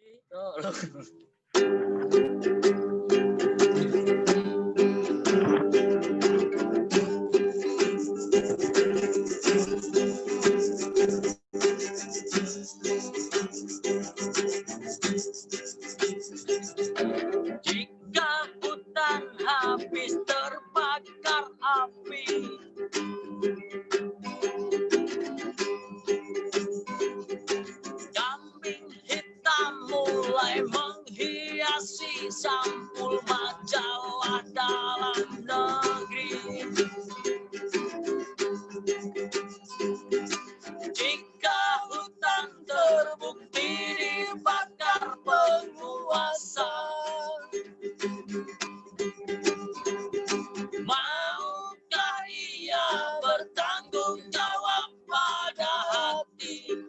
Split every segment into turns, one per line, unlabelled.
Jika hutan habis terbakar api, kambing hitam mulai menghiasi sampul majalah dalam negeri. Jika hutan terbukti dibakar penguasa, maukah ia bertanggung jawab pada hati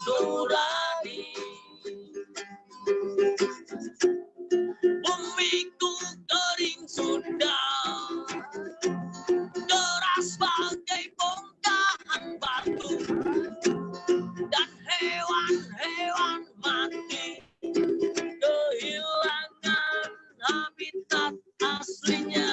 nurani? Bumiku kering sudah, keras bagai bongkahan batu, dan hewan-hewan mati kehilangan habitat aslinya.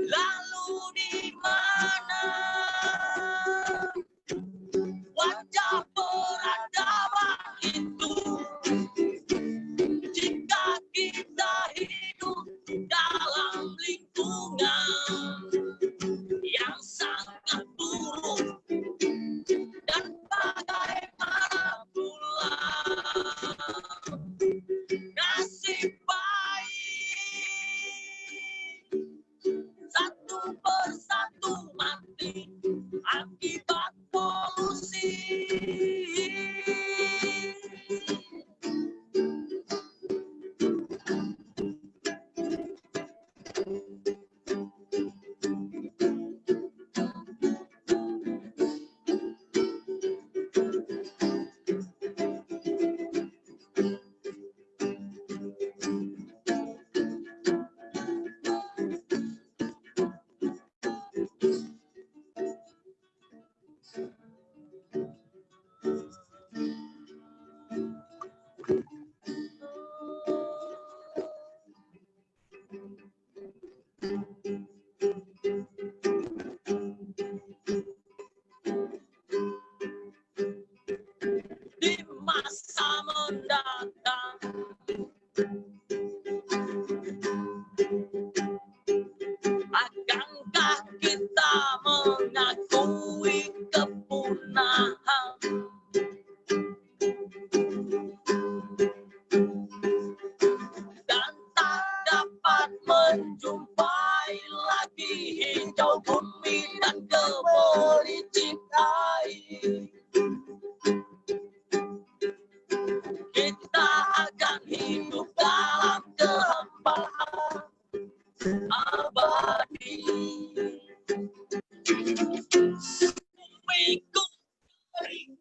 Lalu di mana wajah peradaban itu, jika kita hidup dalam lingkungan yang sangat buruk? Dan bagaimana pula nasib baik satu persatu mati akibat polusi? Di masa mendatang, akankah kita mengakui kepunahan? Dan tak dapat menjumpai lagi hijau bumi dan gemericik air. Kita akan hidup dalam kehampaan abadi. Bumiku kering,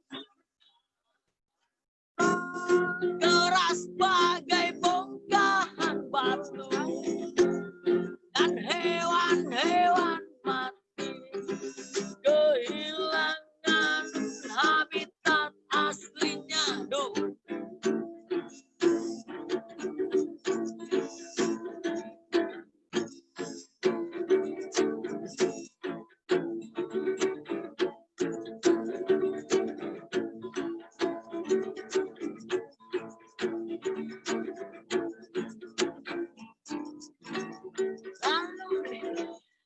keras bagai bongkahan batu, dan hewan-hewan mati kehilangan habitat aslinya. Duh.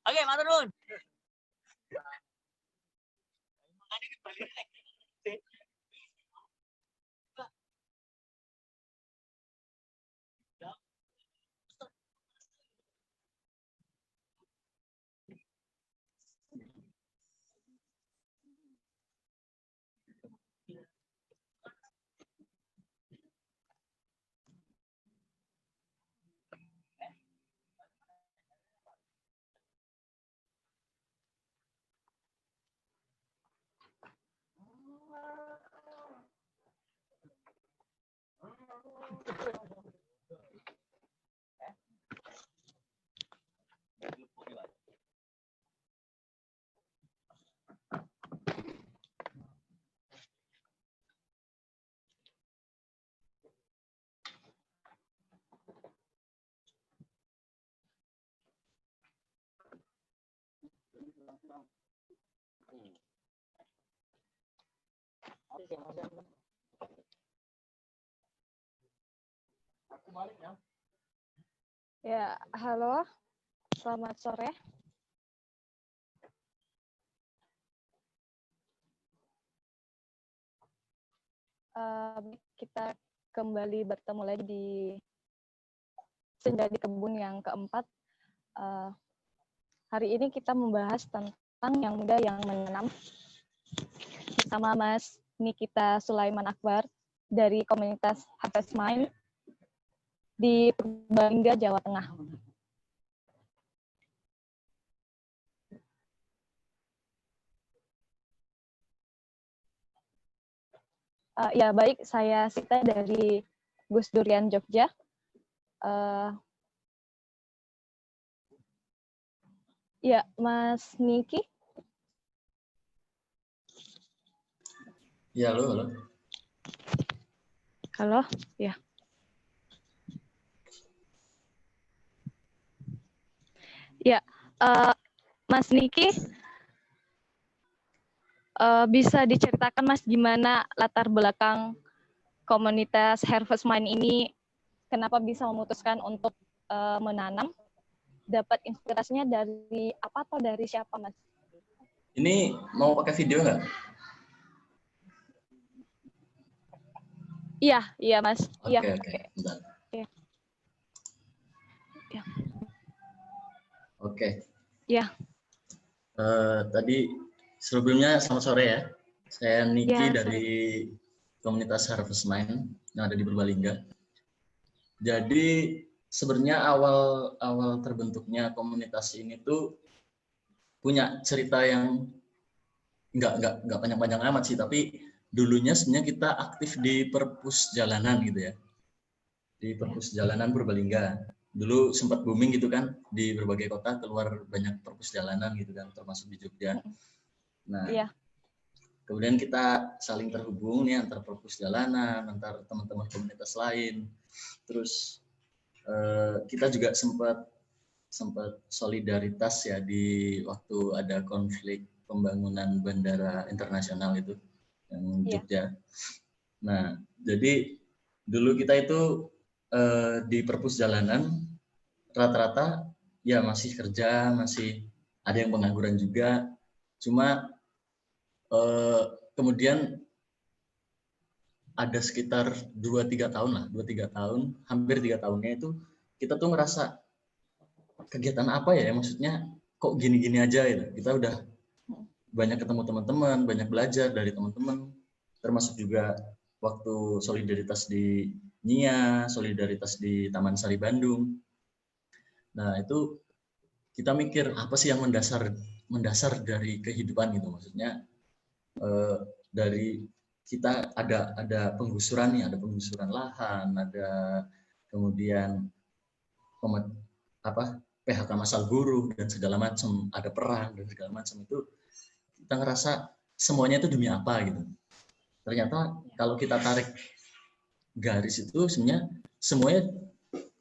Oke, matur nuwun.
Ya, halo, selamat sore. Kita kembali bertemu lagi di Senja di Kebun yang keempat. Hari ini kita membahas tentang yang muda yang menanam bersama Mas Nikita Sulaiman Akbar dari komunitas Harvest Mind di Purbalingga, Jawa Tengah. Ya baik, saya Sita dari Gus Durian Jogja. Ya, Mas Niki.
Ya, halo.
Halo, ya. Ya, Mas Niki, bisa diceritakan Mas gimana latar belakang komunitas Harvest Mind ini, kenapa bisa memutuskan untuk menanam? Dapat inspirasinya dari apa atau dari siapa, Mas?
Ini mau pakai video nggak?
Iya Mas. Iya.
Oke. Bentar.
Iya. Ya.
Oke.
Iya.
Tadi sebelumnya selamat sore ya. Saya Niki
Ya,
dari komunitas Harvest Mind yang ada di Purbalingga. Jadi sebenarnya awal terbentuknya komunitas ini tuh punya cerita yang nggak panjang-panjang amat sih, tapi dulunya sebenarnya kita aktif di perpus jalanan gitu ya. Di perpus jalanan Purbalingga. Dulu sempat booming gitu kan, di berbagai kota keluar banyak perpus jalanan gitu kan, termasuk di Jogja. Nah, kemudian kita saling terhubung nih antar perpus jalanan, antar teman-teman komunitas lain. Terus kita juga sempat solidaritas ya di waktu ada konflik pembangunan bandara internasional itu yang Jogja. Nah, jadi dulu kita itu di perpus jalanan rata-rata ya masih kerja, masih ada yang pengangguran juga. Cuma kemudian ada sekitar 2-3 tahun, hampir 3 tahunnya itu kita tuh ngerasa kegiatan apa ya, maksudnya kok gini-gini aja gitu. Kita udah banyak ketemu teman-teman, banyak belajar dari teman-teman, termasuk juga waktu solidaritas di NIA, solidaritas di Taman Sari Bandung. Nah, itu kita mikir apa sih yang mendasar dari kehidupan gitu, maksudnya dari kita ada penggusuran nih, ada penggusuran lahan, ada kemudian PHK massal buruh dan segala macam, ada perang dan segala macam. Itu kita ngerasa semuanya itu demi apa gitu. Ternyata kalau kita tarik garis itu sebenarnya semuanya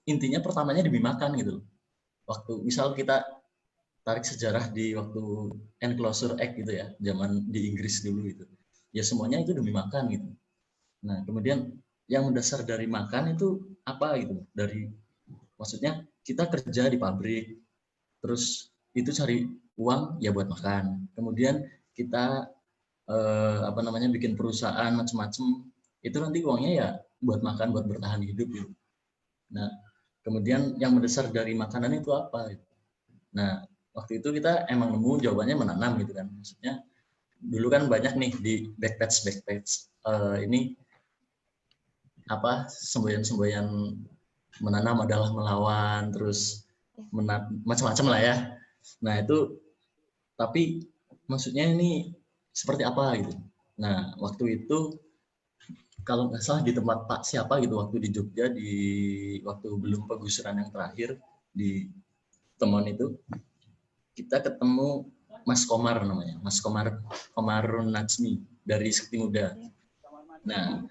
intinya pertamanya demi makan gitu. Waktu misal kita tarik sejarah di waktu Enclosure Act gitu ya, zaman di Inggris dulu itu, ya semuanya itu demi makan gitu. Nah, kemudian yang mendasar dari makan itu apa gitu? Maksudnya kita kerja di pabrik, terus itu cari uang ya buat makan. Kemudian kita bikin perusahaan macam-macam, itu nanti uangnya ya buat makan, buat bertahan hidup gitu. Nah, kemudian yang mendasar dari makanan itu apa? Nah, waktu itu kita emang nemu jawabannya menanam gitu kan. Maksudnya dulu kan banyak nih di backpatch ini semboyan menanam adalah melawan, terus macam-macam lah ya. Nah, itu tapi maksudnya ini seperti apa gitu. Nah, waktu itu kalau nggak salah di tempat Pak siapa gitu, waktu di Jogja, waktu belum penggusuran yang terakhir di Temon itu, kita ketemu Mas Komar namanya, Mas Komarun Najmi dari Sekti Muda. Nah,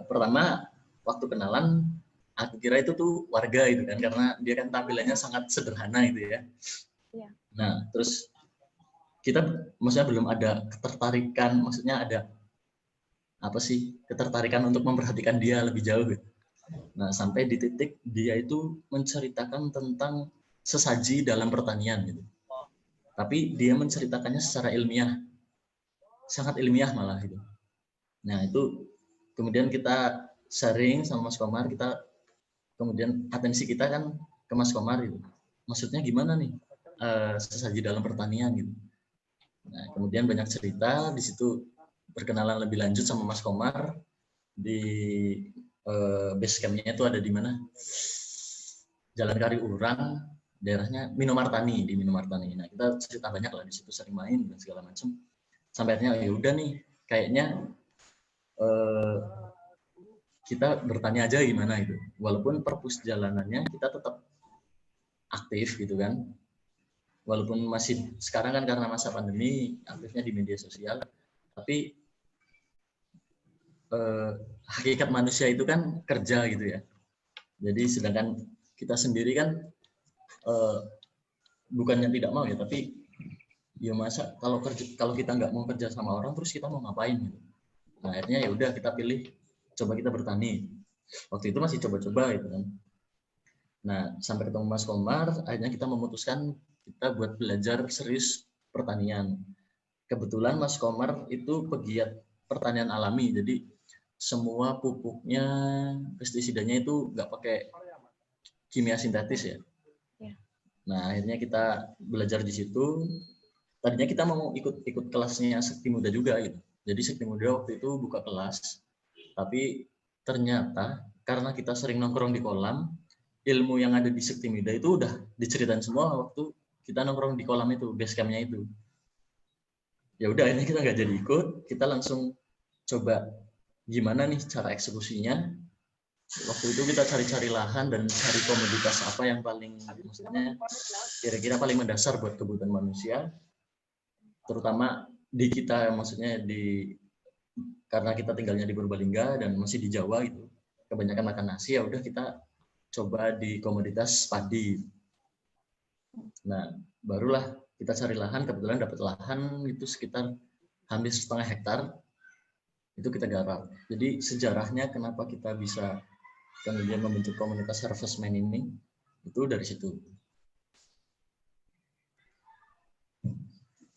pertama waktu kenalan aku kira itu tuh warga itu kan, karena dia kan tampilannya sangat sederhana gitu ya. Nah, terus kita maksudnya belum ada ketertarikan, maksudnya ada apa sih, ketertarikan untuk memperhatikan dia lebih jauh gitu. Nah, sampai di titik dia itu menceritakan tentang sesaji dalam pertanian gitu. Tapi dia menceritakannya secara ilmiah, sangat ilmiah malah gitu. Nah, itu kemudian kita sharing sama Mas Komar, kita kemudian atensi kita kan ke Mas Komar gitu. Maksudnya gimana nih sesaji dalam pertanian gitu. Nah, kemudian banyak cerita di situ, berkenalan lebih lanjut sama Mas Komar di base camp-nya itu ada di mana? Jalan Kariurang, daerahnya Minomartani, di Minomartani. Nah, kita cerita banyak lah di situ, sering main dan segala macam. Sampai akhirnya ya udah nih, kayaknya kita bertanya aja gimana itu. Walaupun perpus jalanannya kita tetap aktif gitu kan. Walaupun masih sekarang kan karena masa pandemi aktifnya di media sosial, tapi hakikat manusia itu kan kerja gitu ya. Jadi sedangkan kita sendiri kan bukannya tidak mau ya, tapi ya masa kalau kita nggak mau kerja sama orang terus kita mau ngapain gitu. Nah, akhirnya ya udah kita pilih coba kita bertani. Waktu itu masih coba-coba gitu kan. Nah, sampai ketemu Mas Komar, akhirnya kita memutuskan kita buat belajar serius pertanian. Kebetulan Mas Komar itu pegiat pertanian alami, jadi semua pupuknya, pestisidanya itu nggak pakai kimia sintetis ya. Nah, akhirnya kita belajar di situ. Tadinya kita mau ikut kelasnya Sekti Muda juga gitu. Jadi Sekti Muda waktu itu buka kelas, tapi ternyata karena kita sering nongkrong di kolam, ilmu yang ada di Sekti Muda itu udah diceritain semua waktu kita nongkrong di kolam itu, base camp-nya itu. Ya udah, ini kita nggak jadi ikut, kita langsung coba gimana nih cara eksekusinya. Waktu itu kita cari-cari lahan dan cari komoditas apa yang paling, maksudnya kira-kira paling mendasar buat kebutuhan manusia, terutama di kita, maksudnya karena kita tinggalnya di Purbalingga dan masih di Jawa gitu, kebanyakan makan nasi, ya udah kita coba di komoditas padi. Nah, barulah kita cari lahan, kebetulan dapat lahan itu sekitar hampir 1,5 hektar, itu kita garap. Jadi sejarahnya kenapa kita bisa kemudian membentuk komunitas Harvestman ini, itu dari situ.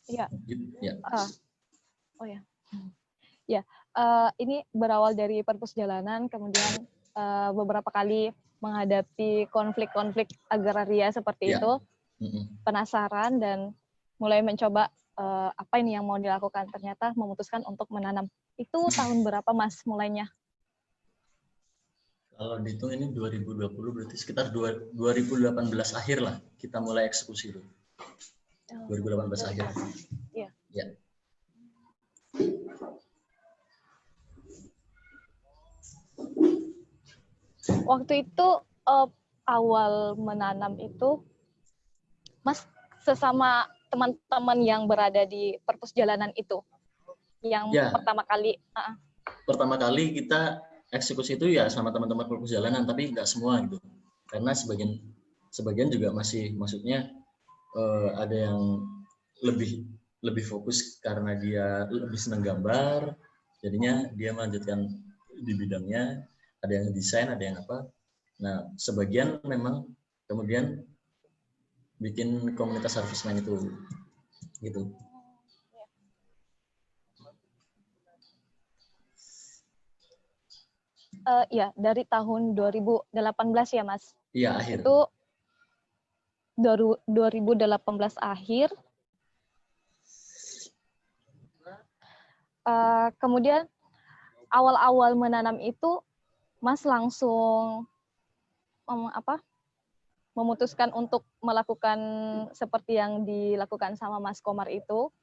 Iya.
Ya.
Oh ya. Ya, ini berawal dari perpus jalanan, kemudian beberapa kali menghadapi konflik-konflik agraria seperti
Ya.
itu, penasaran dan mulai mencoba apa ini yang mau dilakukan. Ternyata memutuskan untuk menanam. Itu tahun berapa Mas mulainya?
Kalau dihitung ini 2020, berarti sekitar 2018 akhir lah kita mulai eksekusi itu. 2018 akhir.
Iya.
Ya.
Waktu itu awal menanam itu, Mas sesama teman-teman yang berada di perpus jalanan itu, yang
Ya.
pertama kali.
Pertama kali kita eksekusi itu ya sama teman-teman perpus jalanan, tapi nggak semua gitu. Karena sebagian juga masih, maksudnya ada yang lebih fokus karena dia lebih senang gambar, jadinya dia melanjutkan di bidangnya. Ada yang desain, ada yang apa. Nah, sebagian memang kemudian bikin komunitas Harvestman itu, gitu.
Ya, dari tahun 2018 ya, Mas?
Iya, akhir.
Itu 2018 akhir. Kemudian awal-awal menanam itu, Mas langsung memutuskan untuk melakukan seperti yang dilakukan sama Mas Komar itu,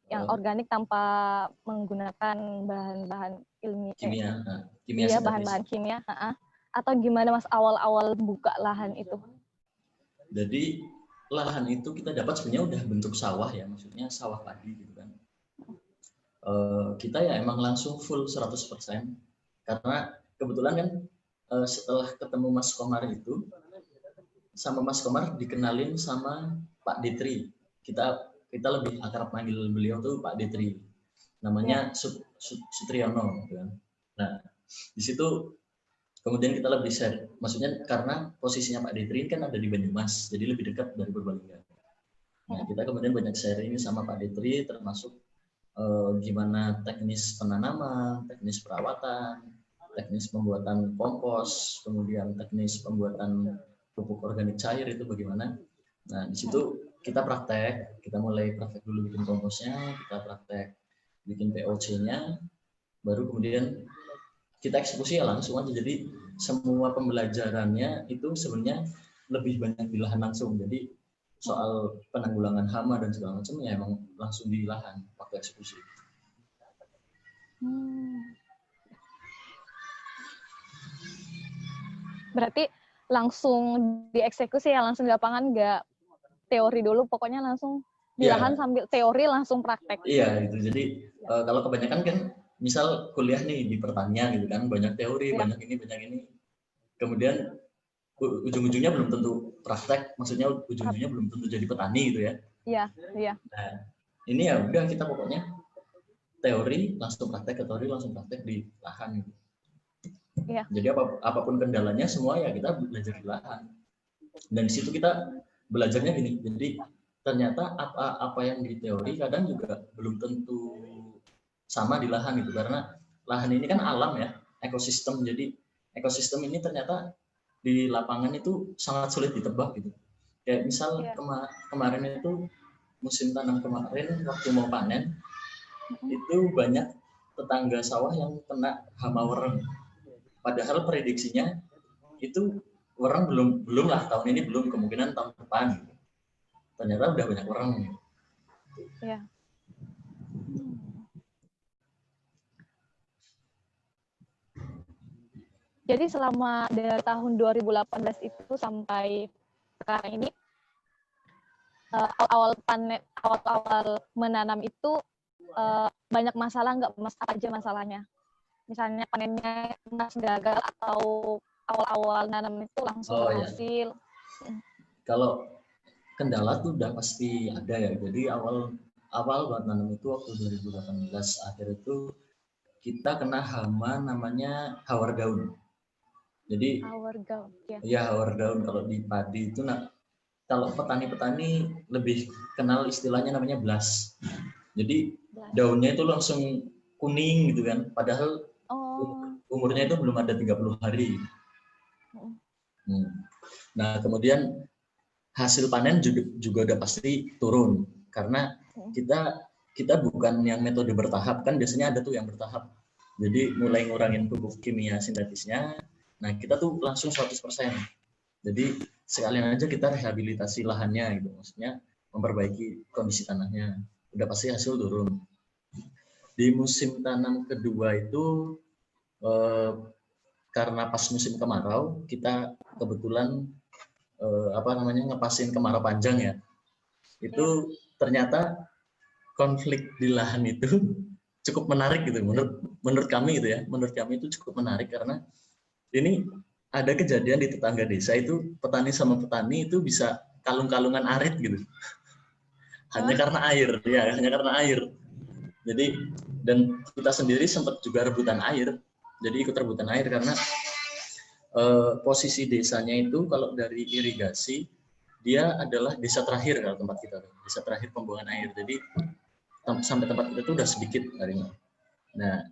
yang organik tanpa menggunakan bahan-bahan
kimia
iya, bahan-bahan kimia. Atau gimana Mas awal-awal buka lahan itu?
Jadi lahan itu kita dapat sebenarnya udah bentuk sawah ya, maksudnya sawah padi gitu kan. Kita ya emang langsung full 100%, karena kebetulan kan setelah ketemu Mas Komar itu, sama Mas Komar dikenalin sama Pak Ditri. Kita kita lebih akrab panggil beliau tuh Pak Detri, namanya Sutriyono gitu kan. Nah di situ kemudian kita lebih share, maksudnya karena posisinya Pak Detri kan ada di Banyumas, jadi lebih dekat dari Purbalingga. Nah kita kemudian banyak sharing sama Pak Detri, termasuk gimana teknis penanaman, teknis perawatan, teknis pembuatan kompos, kemudian teknis pembuatan pupuk organik cair itu bagaimana. Nah di situ kita praktek, kita mulai praktek dulu bikin komposnya, kita praktek bikin POC-nya, baru kemudian kita eksekusi ya langsung aja. Jadi semua pembelajarannya itu sebenarnya lebih banyak di lahan langsung. Jadi soal penanggulangan hama dan segala macam ya emang langsung di lahan waktu eksekusi.
Berarti langsung dieksekusi ya, langsung di lapangan, nggak teori dulu, pokoknya langsung di lahan sambil teori langsung praktek.
Iya gitu. Jadi kalau kebanyakan kan misal kuliah nih di pertanian gitu kan, banyak teori, banyak ini. Kemudian ujung-ujungnya belum tentu praktek, maksudnya ujung-ujungnya belum tentu jadi petani gitu ya.
Iya.
Nah, ini ya udah kita pokoknya teori langsung praktek, ke teori langsung praktek di lahan gitu.
Iya.
Jadi apapun kendalanya semua ya kita belajar di lahan. Dan di situ kita belajarnya gini. Jadi ternyata apa yang di teori kadang juga belum tentu sama di lahan gitu, karena lahan ini kan alam ya, ekosistem. Jadi ekosistem ini ternyata di lapangan itu sangat sulit ditebak gitu. Kayak misal kemarin itu musim tanam kemarin waktu mau panen itu banyak tetangga sawah yang kena hama wereng. Padahal prediksinya itu wereng belum lah tahun ini, belum, kemungkinan tahun depan gitu. Ternyata udah banyak wereng.
Iya. Jadi selama dari tahun 2018 itu sampai sekarang ini, awal menanam itu banyak masalah nggak, Mas? Apa aja masalahnya? Misalnya panennya Mas gagal atau awal-awal nanam itu langsung berhasil?
Ya. Kalau kendala tuh udah pasti ada ya. Jadi awal buat nanam itu waktu 2018 akhir itu kita kena hama namanya hawar daun. Jadi hawar daun kalau di padi itu, kalau petani-petani lebih kenal istilahnya namanya blas. Jadi daunnya itu langsung kuning gitu kan, padahal umurnya itu belum ada 30 hari. Nah kemudian hasil panen juga udah pasti turun, karena kita bukan yang metode bertahap, kan biasanya ada tuh yang bertahap. Jadi mulai ngurangin pupuk kimia sintetisnya. Nah, kita tuh langsung 100%. Jadi sekalian aja kita rehabilitasi lahannya gitu. Maksudnya memperbaiki kondisi tanahnya. Udah pasti hasil turun. Di musim tanam kedua itu karena pas musim kemarau, kita kebetulan ngepasin kemarau panjang ya. Itu ternyata konflik di lahan itu cukup menarik gitu menurut kami gitu ya. Menurut kami itu cukup menarik karena ini ada kejadian di tetangga desa itu, petani sama petani itu bisa kalung-kalungan arit gitu. Hanya karena air. Jadi dan kita sendiri sempat juga rebutan air. Jadi ikut rebutan air karena posisi desanya itu kalau dari irigasi dia adalah desa terakhir kalau tempat kita, desa terakhir pembuangan air. Jadi sampai tempat kita itu udah sedikit harinya. Nah,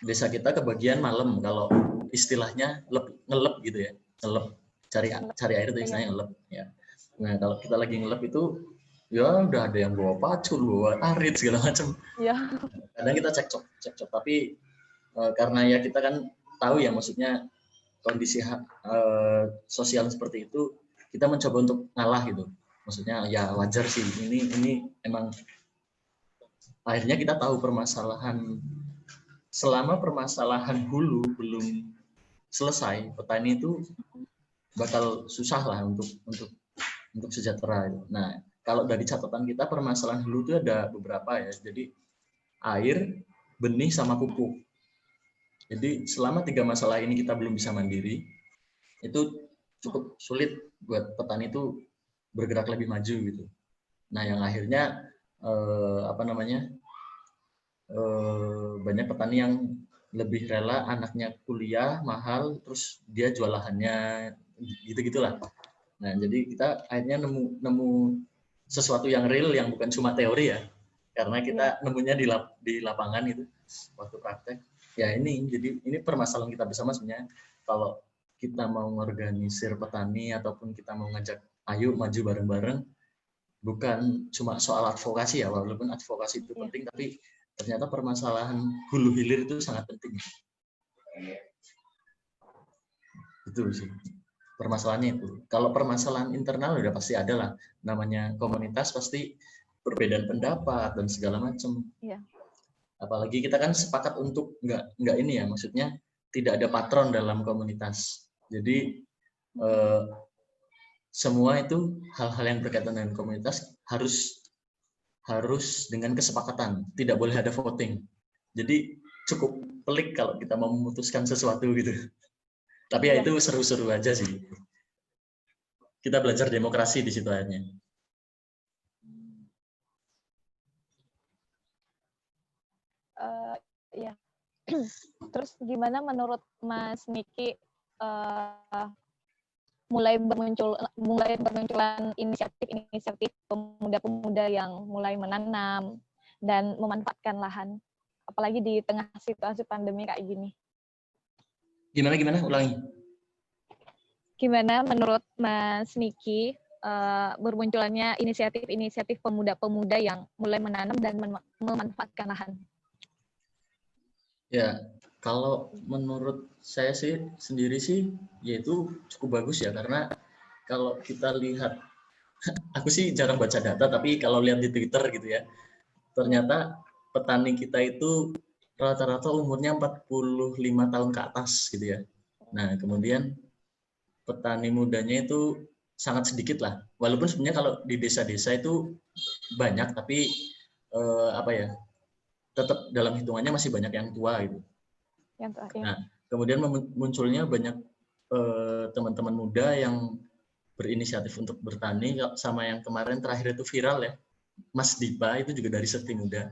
desa kita kebagian malam, kalau istilahnya ngelep gitu ya, ngelep, cari air itu istilahnya ngelep ya. Nah kalau kita lagi ngelep itu ya udah ada yang bawa pacul, bawa arit segala macam. Kadang kita cekcok, tapi karena ya kita kan tahu ya, maksudnya kondisi sosial seperti itu, kita mencoba untuk ngalah gitu. Maksudnya ya wajar sih, ini emang akhirnya kita tahu permasalahan. Selama permasalahan hulu belum selesai, petani itu bakal susah lah untuk sejahtera. Nah, kalau dari catatan kita permasalahan hulu itu ada beberapa ya. Jadi air, benih, sama pupuk. Jadi selama 3 masalah ini kita belum bisa mandiri, itu cukup sulit buat petani itu bergerak lebih maju gitu. Nah, yang akhirnya banyak petani yang lebih rela anaknya kuliah mahal, terus dia jual lahannya, gitu-gitulah. Nah, jadi kita akhirnya nemu sesuatu yang real, yang bukan cuma teori ya, karena kita nemunya di lapangan itu waktu praktek. Ya jadi ini permasalahan kita bersama sebenarnya. Kalau kita mau mengorganisir petani ataupun kita mau ngajak ayo maju bareng-bareng, bukan cuma soal advokasi ya, walaupun advokasi itu penting, tapi ternyata permasalahan hulu hilir itu sangat penting. Itu sih permasalahannya itu. Kalau permasalahan internal udah pasti ada lah, namanya komunitas pasti perbedaan pendapat dan segala macam. Apalagi kita kan sepakat untuk nggak ini ya, maksudnya tidak ada patron dalam komunitas. Jadi semua itu hal-hal yang berkaitan dengan komunitas harus dengan kesepakatan, tidak boleh ada voting. Jadi cukup pelik kalau kita mau memutuskan sesuatu gitu. Tapi ya itu seru-seru aja sih. Kita belajar demokrasi di situ akhirnya.
Ya. Terus gimana menurut Mas Niki mulai bermunculan inisiatif pemuda-pemuda yang mulai menanam dan memanfaatkan lahan, apalagi di tengah situasi pandemi kayak gini?
Gimana? Ulangi.
Gimana menurut Mas Niki bermunculannya inisiatif pemuda-pemuda yang mulai menanam dan memanfaatkan lahan?
Ya, kalau menurut saya sih sendiri sih, yaitu cukup bagus ya, karena kalau kita lihat, aku sih jarang baca data, tapi kalau lihat di Twitter gitu ya, ternyata petani kita itu rata-rata umurnya 45 tahun ke atas gitu ya. Nah, kemudian petani mudanya itu sangat sedikit lah. Walaupun sebenarnya kalau di desa-desa itu banyak, tapi tetap dalam hitungannya masih banyak yang tua gitu. Nah, kemudian munculnya banyak teman-teman muda yang berinisiatif untuk bertani, sama yang kemarin terakhir itu viral ya, Mas Dipa itu juga dari Sekti Muda,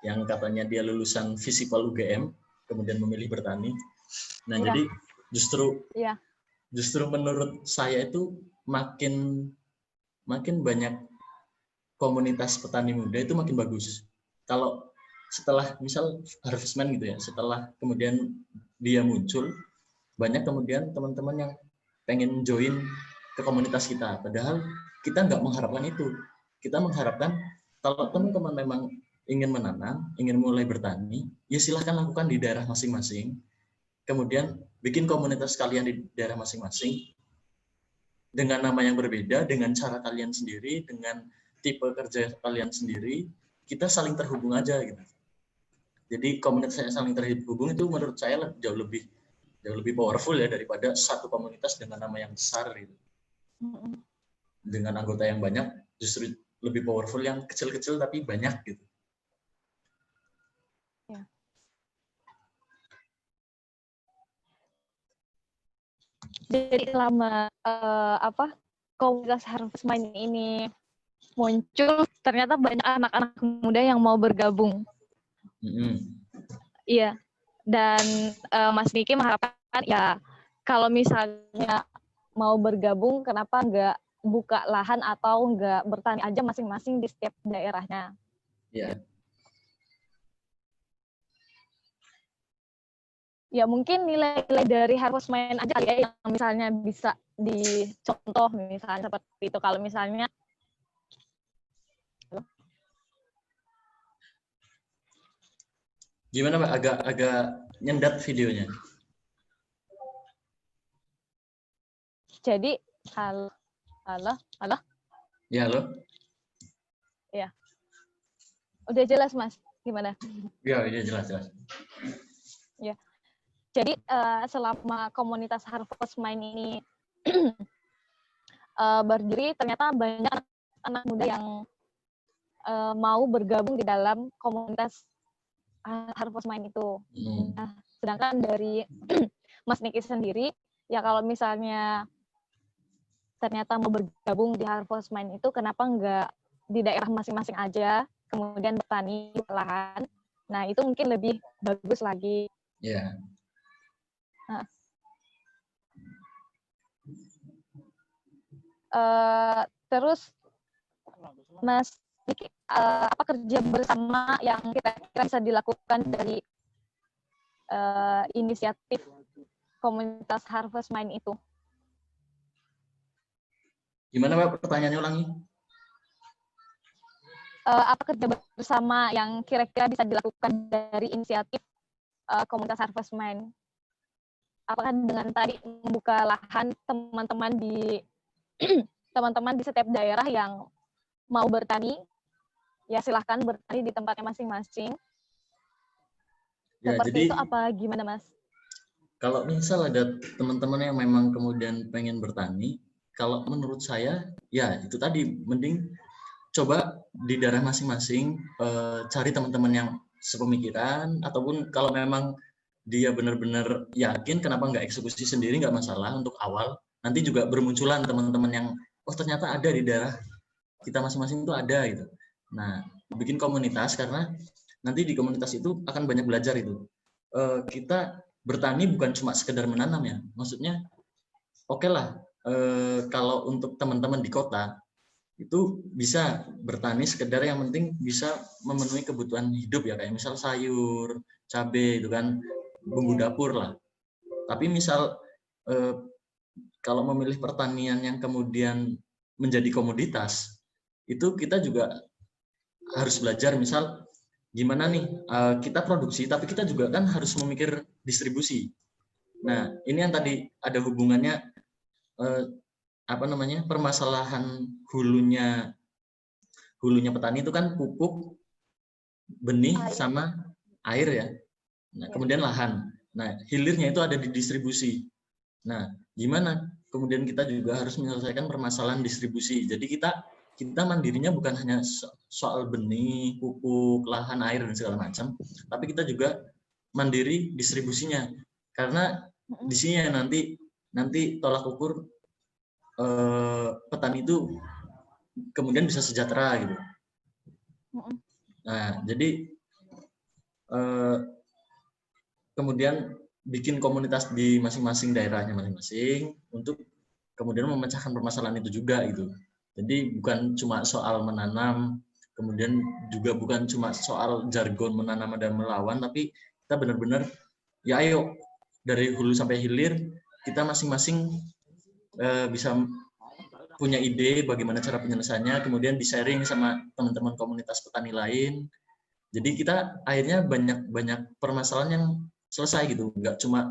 yang katanya dia lulusan Visipol UGM, kemudian memilih bertani. Nah, jadi justru menurut saya itu makin banyak komunitas petani muda itu makin bagus. Kalau setelah misal Harvestman gitu ya, setelah kemudian dia muncul, banyak kemudian teman-teman yang pengen join ke komunitas kita. Padahal kita nggak mengharapkan itu. Kita mengharapkan kalau teman-teman memang ingin menanam, ingin mulai bertani, ya silahkan lakukan di daerah masing-masing. Kemudian bikin komunitas kalian di daerah masing-masing dengan nama yang berbeda, dengan cara kalian sendiri, dengan tipe kerja kalian sendiri, kita saling terhubung aja gitu. Jadi komunitas yang saling terhubung itu menurut saya jauh lebih powerful ya daripada satu komunitas dengan nama yang besar gitu. Dengan anggota yang banyak justru lebih powerful yang kecil-kecil tapi banyak gitu.
Ya. Jadi selama komunitas Harvestman ini muncul, ternyata banyak anak-anak muda yang mau bergabung. Iya. Dan Mas Niki mengharapkan ya kalau misalnya mau bergabung, kenapa nggak buka lahan atau nggak bertani aja masing-masing di setiap daerahnya?
Iya.
Ya mungkin nilai-nilai dari Harvestman aja ya yang misalnya bisa dicontoh misalnya seperti itu. Kalau misalnya
gimana Pak? Agak nyendat videonya.
Jadi halo.
Ya, halo.
Ya. Udah jelas, Mas. Gimana?
Ya, jelas.
Ya. Jadi selama komunitas Harvestman ini berdiri, ternyata banyak anak muda yang mau bergabung di dalam komunitas Harvestman itu. Nah, sedangkan dari Mas Niki sendiri, ya kalau misalnya ternyata mau bergabung di Harvest Mind itu, kenapa nggak di daerah masing-masing aja, kemudian bertani di lahan. Nah, itu mungkin lebih bagus lagi.
Ya.
Nah, terus Mas Diki, apa kerja bersama yang kira-kira bisa dilakukan dari inisiatif komunitas Harvest Mind itu?
Gimana Mbak, pertanyaannya ulangi?
Apa kerja bersama yang kira-kira bisa dilakukan dari inisiatif komunitas Harvest Mind? Apakah dengan tadi membuka lahan teman-teman di teman-teman di setiap daerah yang mau bertani, ya silahkan bertani di tempatnya masing-masing.
Ya,
Seperti
jadi
itu apa gimana, Mas?
kalau misal ada teman-teman yang memang kemudian pengen bertani, kalau menurut saya, ya itu tadi, mending coba di daerah masing-masing cari teman-teman yang sepemikiran, ataupun kalau memang dia benar-benar yakin, kenapa nggak eksekusi sendiri, nggak masalah untuk awal. Nanti juga bermunculan teman-teman yang, oh ternyata ada di daerah kita masing-masing itu ada gitu. Nah, bikin komunitas, karena nanti di komunitas itu akan banyak belajar itu. Kita bertani bukan cuma sekedar menanam ya, maksudnya oke lah, kalau untuk teman-teman di kota itu bisa bertani sekedar yang penting bisa memenuhi kebutuhan hidup ya, kayak misal sayur, cabai itu kan, bumbu dapur lah. Tapi misal kalau memilih pertanian yang kemudian menjadi komoditas, itu kita juga harus belajar, misal gimana nih kita produksi, tapi kita juga kan harus memikir distribusi. Nah, ini yang tadi ada hubungannya permasalahan hulunya petani itu kan pupuk, benih, sama air ya. Nah, kemudian lahan. Nah, hilirnya itu ada di distribusi. Nah, gimana? Kemudian kita juga harus menyelesaikan permasalahan distribusi. Jadi kita mandirinya bukan hanya soal benih, pupuk, lahan, air, dan segala macam, tapi kita juga mandiri distribusinya. Karena di sini nanti tolak ukur petani itu kemudian bisa sejahtera gitu. Nah, jadi kemudian bikin komunitas di masing-masing daerahnya masing-masing untuk kemudian memecahkan permasalahan itu juga gitu. Jadi bukan cuma soal menanam, kemudian juga bukan cuma soal jargon menanam dan melawan, tapi kita benar-benar ya ayo dari hulu sampai hilir kita masing-masing bisa punya ide bagaimana cara penyelesaiannya, kemudian di-sharing sama teman-teman komunitas petani lain. Jadi kita akhirnya banyak permasalahan yang selesai gitu, nggak cuma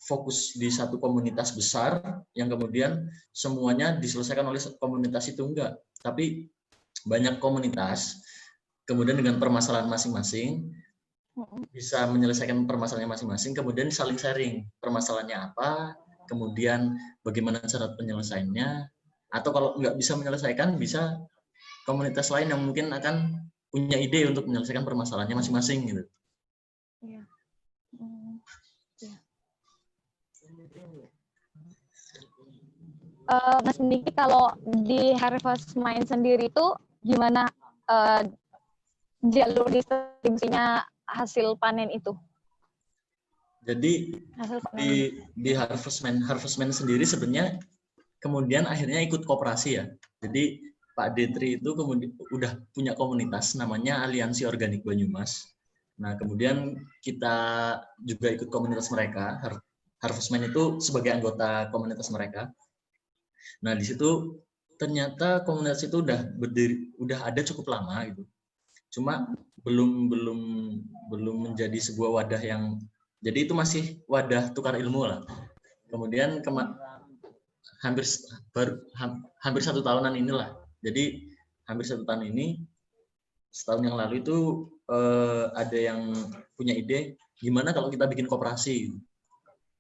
fokus di satu komunitas besar yang kemudian semuanya diselesaikan oleh komunitas itu, enggak, tapi banyak komunitas kemudian dengan permasalahan masing-masing bisa menyelesaikan permasalahannya masing-masing, kemudian saling sharing permasalahannya apa, kemudian bagaimana cara penyelesaiannya, atau kalau nggak bisa menyelesaikan, bisa komunitas lain yang mungkin akan punya ide untuk menyelesaikan permasalahannya masing-masing gitu.
Iya. Mas Niki, kalau di Harvest Mind sendiri itu gimana jalur distribusinya hasil panen itu?
Jadi di Harvest Mind sendiri sebenarnya kemudian akhirnya ikut koperasi ya. Jadi Pak Detri itu kemudian udah punya komunitas namanya Aliansi Organik Banyumas. Nah, kemudian kita juga ikut komunitas mereka. Harvest Mind itu sebagai anggota komunitas mereka. Nah, di situ ternyata komunitas itu udah berdiri, udah ada cukup lama gitu. Cuma belum menjadi sebuah wadah yang, jadi itu masih wadah tukar ilmu lah. Kemudian hampir 1 tahunan inilah. Jadi hampir 1 tahun ini, setahun yang lalu itu ada yang punya ide gimana kalau kita bikin koperasi.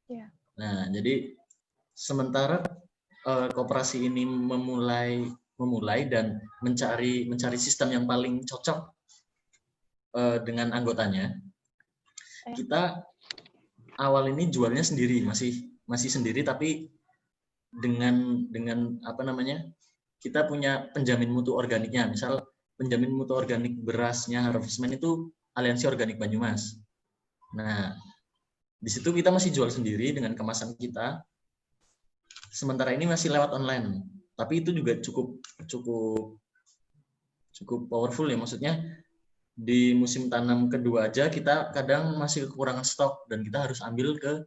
Yeah.
Nah, jadi sementara koperasi ini memulai dan mencari sistem yang paling cocok dengan anggotanya. Kita awal ini jualnya sendiri, masih sendiri, tapi dengan apa namanya, kita punya penjamin mutu organiknya. Misal penjamin mutu organik berasnya Harvestman itu Aliansi Organik Banyumas. Nah, di situ kita masih jual sendiri dengan kemasan kita. Sementara ini masih lewat online. Tapi itu juga cukup powerful ya, maksudnya di musim tanam kedua aja kita kadang masih kekurangan stok dan kita harus ambil ke,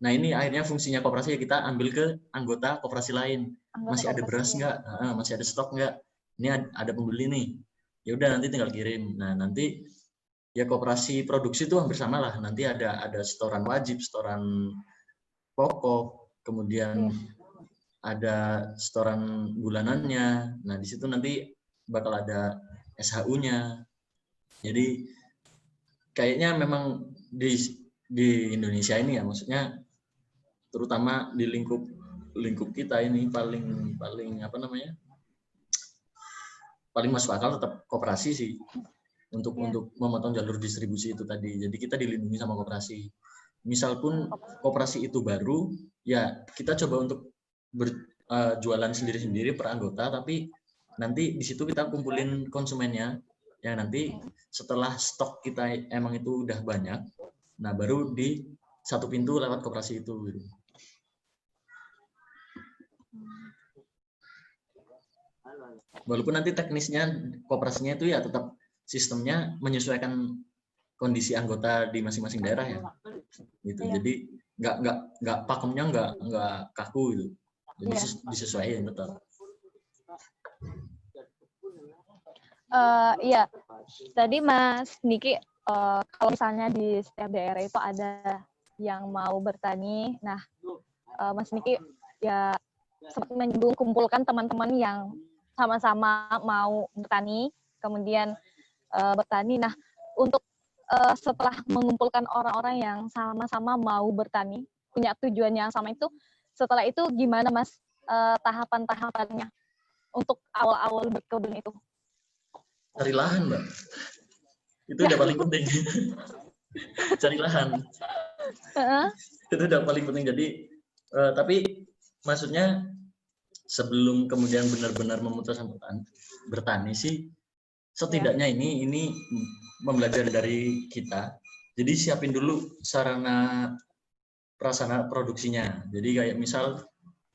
nah ini akhirnya fungsinya koperasi ya, kita ambil ke anggota koperasi lain. Masih ada beras nggak? Masih ada stok nggak? Ini ada pembeli nih. Ya udah nanti tinggal kirim. Nah nanti ya koperasi produksi itu hampir sama lah. Nanti ada setoran wajib, setoran pokok, kemudian ada setoran bulanannya. Nah di situ nanti bakal ada SHU-nya. Jadi kayaknya memang di Indonesia ini ya, maksudnya terutama di lingkup kita ini paling apa namanya, paling masuk akal tetap koperasi sih untuk memotong jalur distribusi itu tadi. Jadi kita dilindungi sama koperasi. Misal pun koperasi itu baru, ya kita coba untuk berjualan sendiri-sendiri per anggota, tapi nanti di situ kita kumpulin konsumennya, yang nanti setelah stok kita emang itu udah banyak, nah baru di satu pintu lewat koperasi itu. Gitu. Walaupun nanti teknisnya koperasinya itu ya tetap sistemnya menyesuaikan kondisi anggota di masing-masing daerah ya, gitu. Jadi nggak pakemnya nggak kaku gitu. Jadi disesuaikan betul.
Iya, tadi Mas Niki kalau misalnya di setiap daerah itu ada yang mau bertani, nah Mas Niki ya sempat menyinggung kumpulkan teman-teman yang sama-sama mau bertani, kemudian bertani. Nah, untuk setelah mengumpulkan orang-orang yang sama-sama mau bertani, punya tujuan yang sama itu, setelah itu gimana Mas tahapan-tahapannya untuk awal-awal berkebun itu?
Cari lahan, Mbak. Itu udah paling penting. Cari lahan. Itu udah paling penting. Jadi, tapi maksudnya sebelum kemudian benar-benar memutuskan bertani sih, setidaknya ini membelajar dari kita. Jadi siapin dulu sarana prasarana produksinya. Jadi kayak misal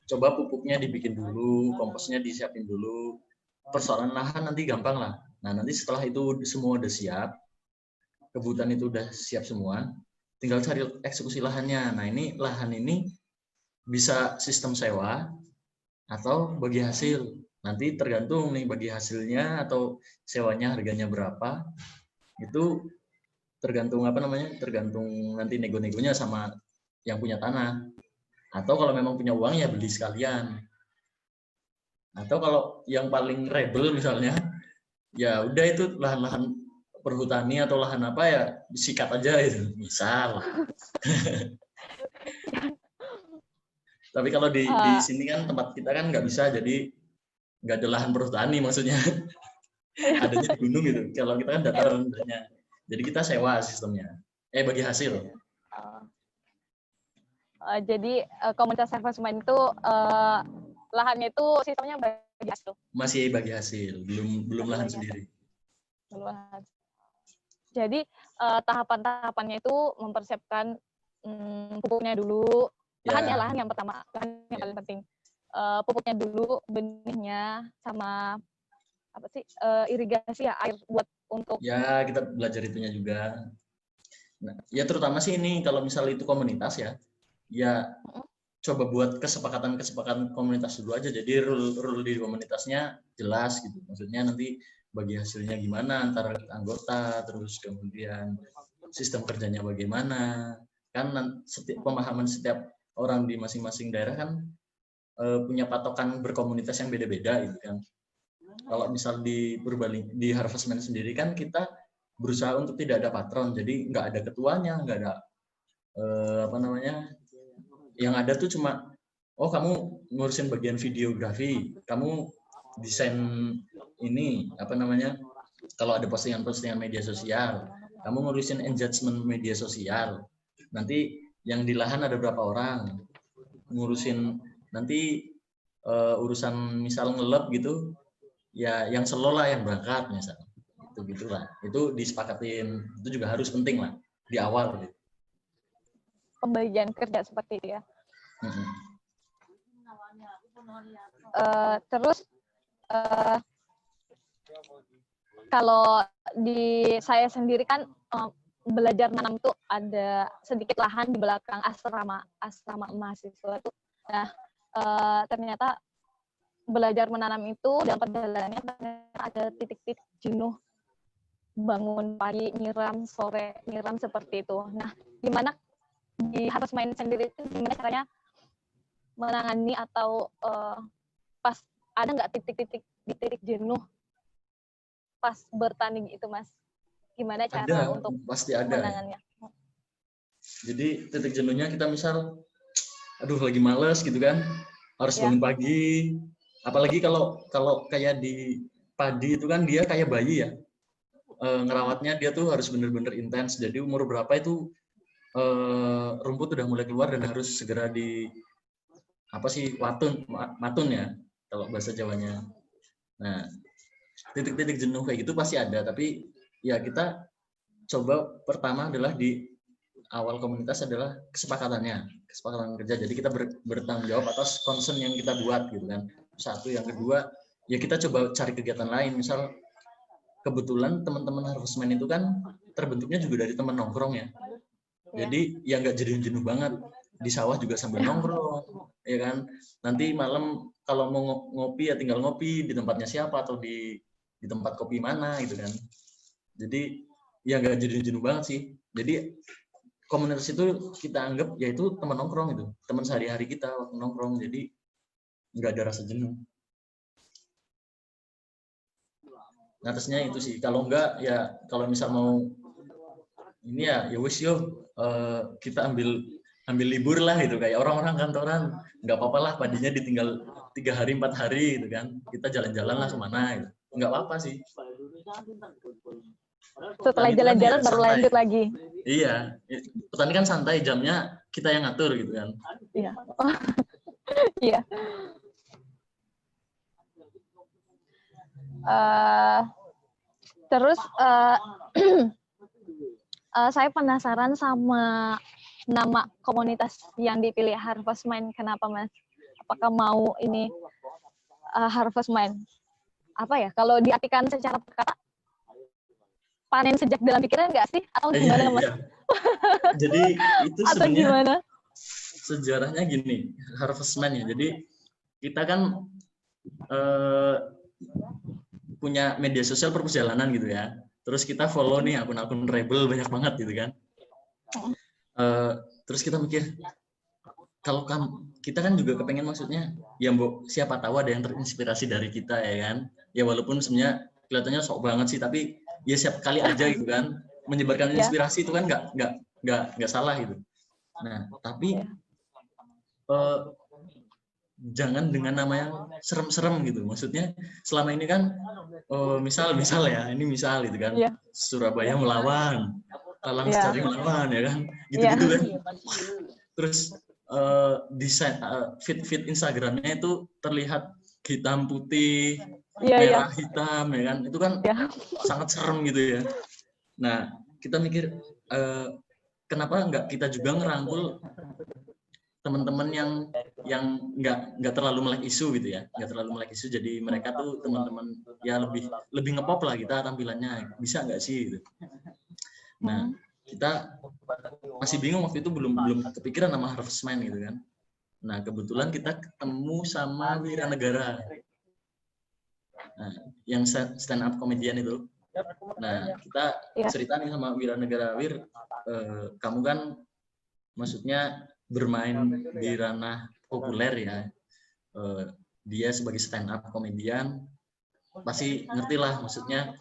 coba pupuknya dibikin dulu, komposnya disiapin dulu. Persoalan lahan nanti gampang lah. Nah nanti setelah itu semua udah siap, kebutuhan itu udah siap semua, tinggal cari eksekusi lahannya. Nah ini lahan ini bisa sistem sewa atau bagi hasil. Nanti tergantung nih bagi hasilnya atau sewanya harganya berapa. Itu tergantung apa namanya? Tergantung nanti nego-negonya sama yang punya tanah. Atau kalau memang punya uang ya beli sekalian. Atau kalau yang paling rebel misalnya, ya udah itu lahan-lahan perhutani atau lahan apa ya disikat aja itu, misal. Tapi kalau di sini kan tempat kita kan nggak bisa, jadi nggak ada lahan perhutani maksudnya. Adanya di gunung gitu. Kalau kita kan datar rendahnya. Jadi kita sewa sistemnya. Bagi hasil.
Jadi komunitas Harvestman itu lahannya itu sistemnya bagi hasil.
Masih bagi hasil, belum lahan sendiri.
Jadi tahapan-tahapannya itu mempersiapkan pupuknya dulu. Lahan yang pertama, lahan yang paling penting. Pupuknya dulu, benihnya, sama apa sih irigasi ya, air buat untuk. Ya
kita belajar itunya juga. Nah, ya terutama sih ini kalau misal itu komunitas ya coba buat kesepakatan komunitas dulu aja. Jadi rule di komunitasnya jelas gitu. Maksudnya nanti bagi hasilnya gimana antar anggota, terus kemudian sistem kerjanya bagaimana. Kan pemahaman setiap orang di masing-masing daerah kan punya patokan berkomunitas yang beda-beda gitu kan. Kalau misal di Harvestman sendiri kan kita berusaha untuk tidak ada patron, jadi nggak ada ketuanya, nggak ada apa namanya, yang ada tuh cuma kamu ngurusin bagian videografi, kamu desain ini apa namanya, kalau ada postingan media sosial, kamu ngurusin engagement media sosial, nanti yang di lahan ada berapa orang, ngurusin nanti urusan misal ngelep gitu, ya yang slow lah yang berangkat misal. Itu gitulah. Itu disepakatin. Itu juga harus penting lah di awal gitu.
Pembagian kerja seperti itu ya. Terus kalau di saya sendiri kan belajar menanam tuh ada sedikit lahan di belakang asrama mahasiswa tuh. Nah, ternyata belajar menanam itu dan perjalanannya ada titik-titik jenuh, bangun pagi nyiram, sore nyiram seperti itu. Nah, gimana di Harvest Mind sendiri itu gimana caranya menangani atau pas ada nggak titik jenuh pas bertani gitu, Mas? Gimana cara
Ada,
untuk
pasti ada.
menangannya?
Jadi titik jenuhnya kita misal, aduh lagi males gitu kan, harus bangun pagi. Apalagi kalau kayak di padi itu kan dia kayak bayi ya, ngerawatnya dia tuh harus bener-bener intens. Jadi umur berapa itu rumput udah mulai keluar dan harus segera di matun ya kalau bahasa Jawanya. Nah, titik-titik jenuh kayak gitu pasti ada, tapi ya kita coba pertama adalah di awal komunitas adalah kesepakatan kerja. Jadi kita bertanggung jawab atas concern yang kita buat gitu kan. Satu, yang kedua ya kita coba cari kegiatan lain. Misal kebetulan teman-teman Harvest Mind itu kan terbentuknya juga dari teman nongkrong ya. Jadi ya nggak jenuh banget, di sawah juga sambil nongkrong, ya kan. Nanti malam kalau mau ngopi ya tinggal ngopi di tempatnya siapa atau di tempat kopi mana gitu kan. Jadi ya nggak jenuh banget sih. Jadi komunitas itu kita anggap yaitu teman nongkrong itu, teman sehari-hari kita waktu nongkrong. Jadi nggak ada rasa jenuh. Nah, atasnya itu sih. Kalau enggak ya kalau misal mau ini ya wis yo kita ambil libur lah gitu, kayak orang-orang kantoran. Nggak apa-apa lah padinya ditinggal 3 hari 4 hari gitu kan, kita jalan-jalan lah kemana gitu. Nggak apa-apa sih.
Setelah jalan-jalan baru lanjut lagi.
Iya, petani kan santai, jamnya kita yang ngatur gitu kan.
Iya. Iya. Terus saya penasaran sama nama komunitas yang dipilih Harvest Mind. Kenapa, Mas? Apakah mau ini Harvest Mind? Apa ya? Kalau diartikan secara kata, panen sejak dalam pikiran nggak sih? Atau gimana, Mas?
Iya. Jadi itu
sebenarnya
sejarahnya gini, Harvest Mind ya. Jadi kita kan punya media sosial perjalanan gitu ya. Terus kita follow nih akun-akun rebel banyak banget gitu kan. Terus kita mikir, kalau kita kan juga kepengen, maksudnya ya siapa tahu ada yang terinspirasi dari kita ya kan. Ya walaupun sebenarnya kelihatannya sok banget sih, tapi ya siap kali aja gitu kan. Menyebarkan inspirasi itu kan nggak salah gitu. Nah, tapi jangan dengan nama yang serem-serem gitu. Maksudnya selama ini kan misal ya, ini misal gitu kan. Surabaya melawan, Talang Sari melawan ya kan. Gitu-gitu kan. Terus desain feed Instagramnya itu terlihat hitam putih, merah hitam ya kan. Itu kan sangat serem gitu ya. Nah, kita mikir kenapa nggak kita juga ngerangkul teman-teman yang nggak terlalu melek isu gitu ya, nggak terlalu melek isu. Jadi mereka tuh teman-teman ya lebih ngepop lah kita tampilannya, bisa nggak sih gitu. Nah, kita masih bingung waktu itu, belum kepikiran nama Harvest Mind gitu kan. Nah, kebetulan kita ketemu sama Wiranegara, nah yang stand up comedian itu. Nah, kita cerita nih sama Wiranegara, kamu kan maksudnya bermain di ranah populer ya, dia sebagai stand up komedian pasti ngerti lah, maksudnya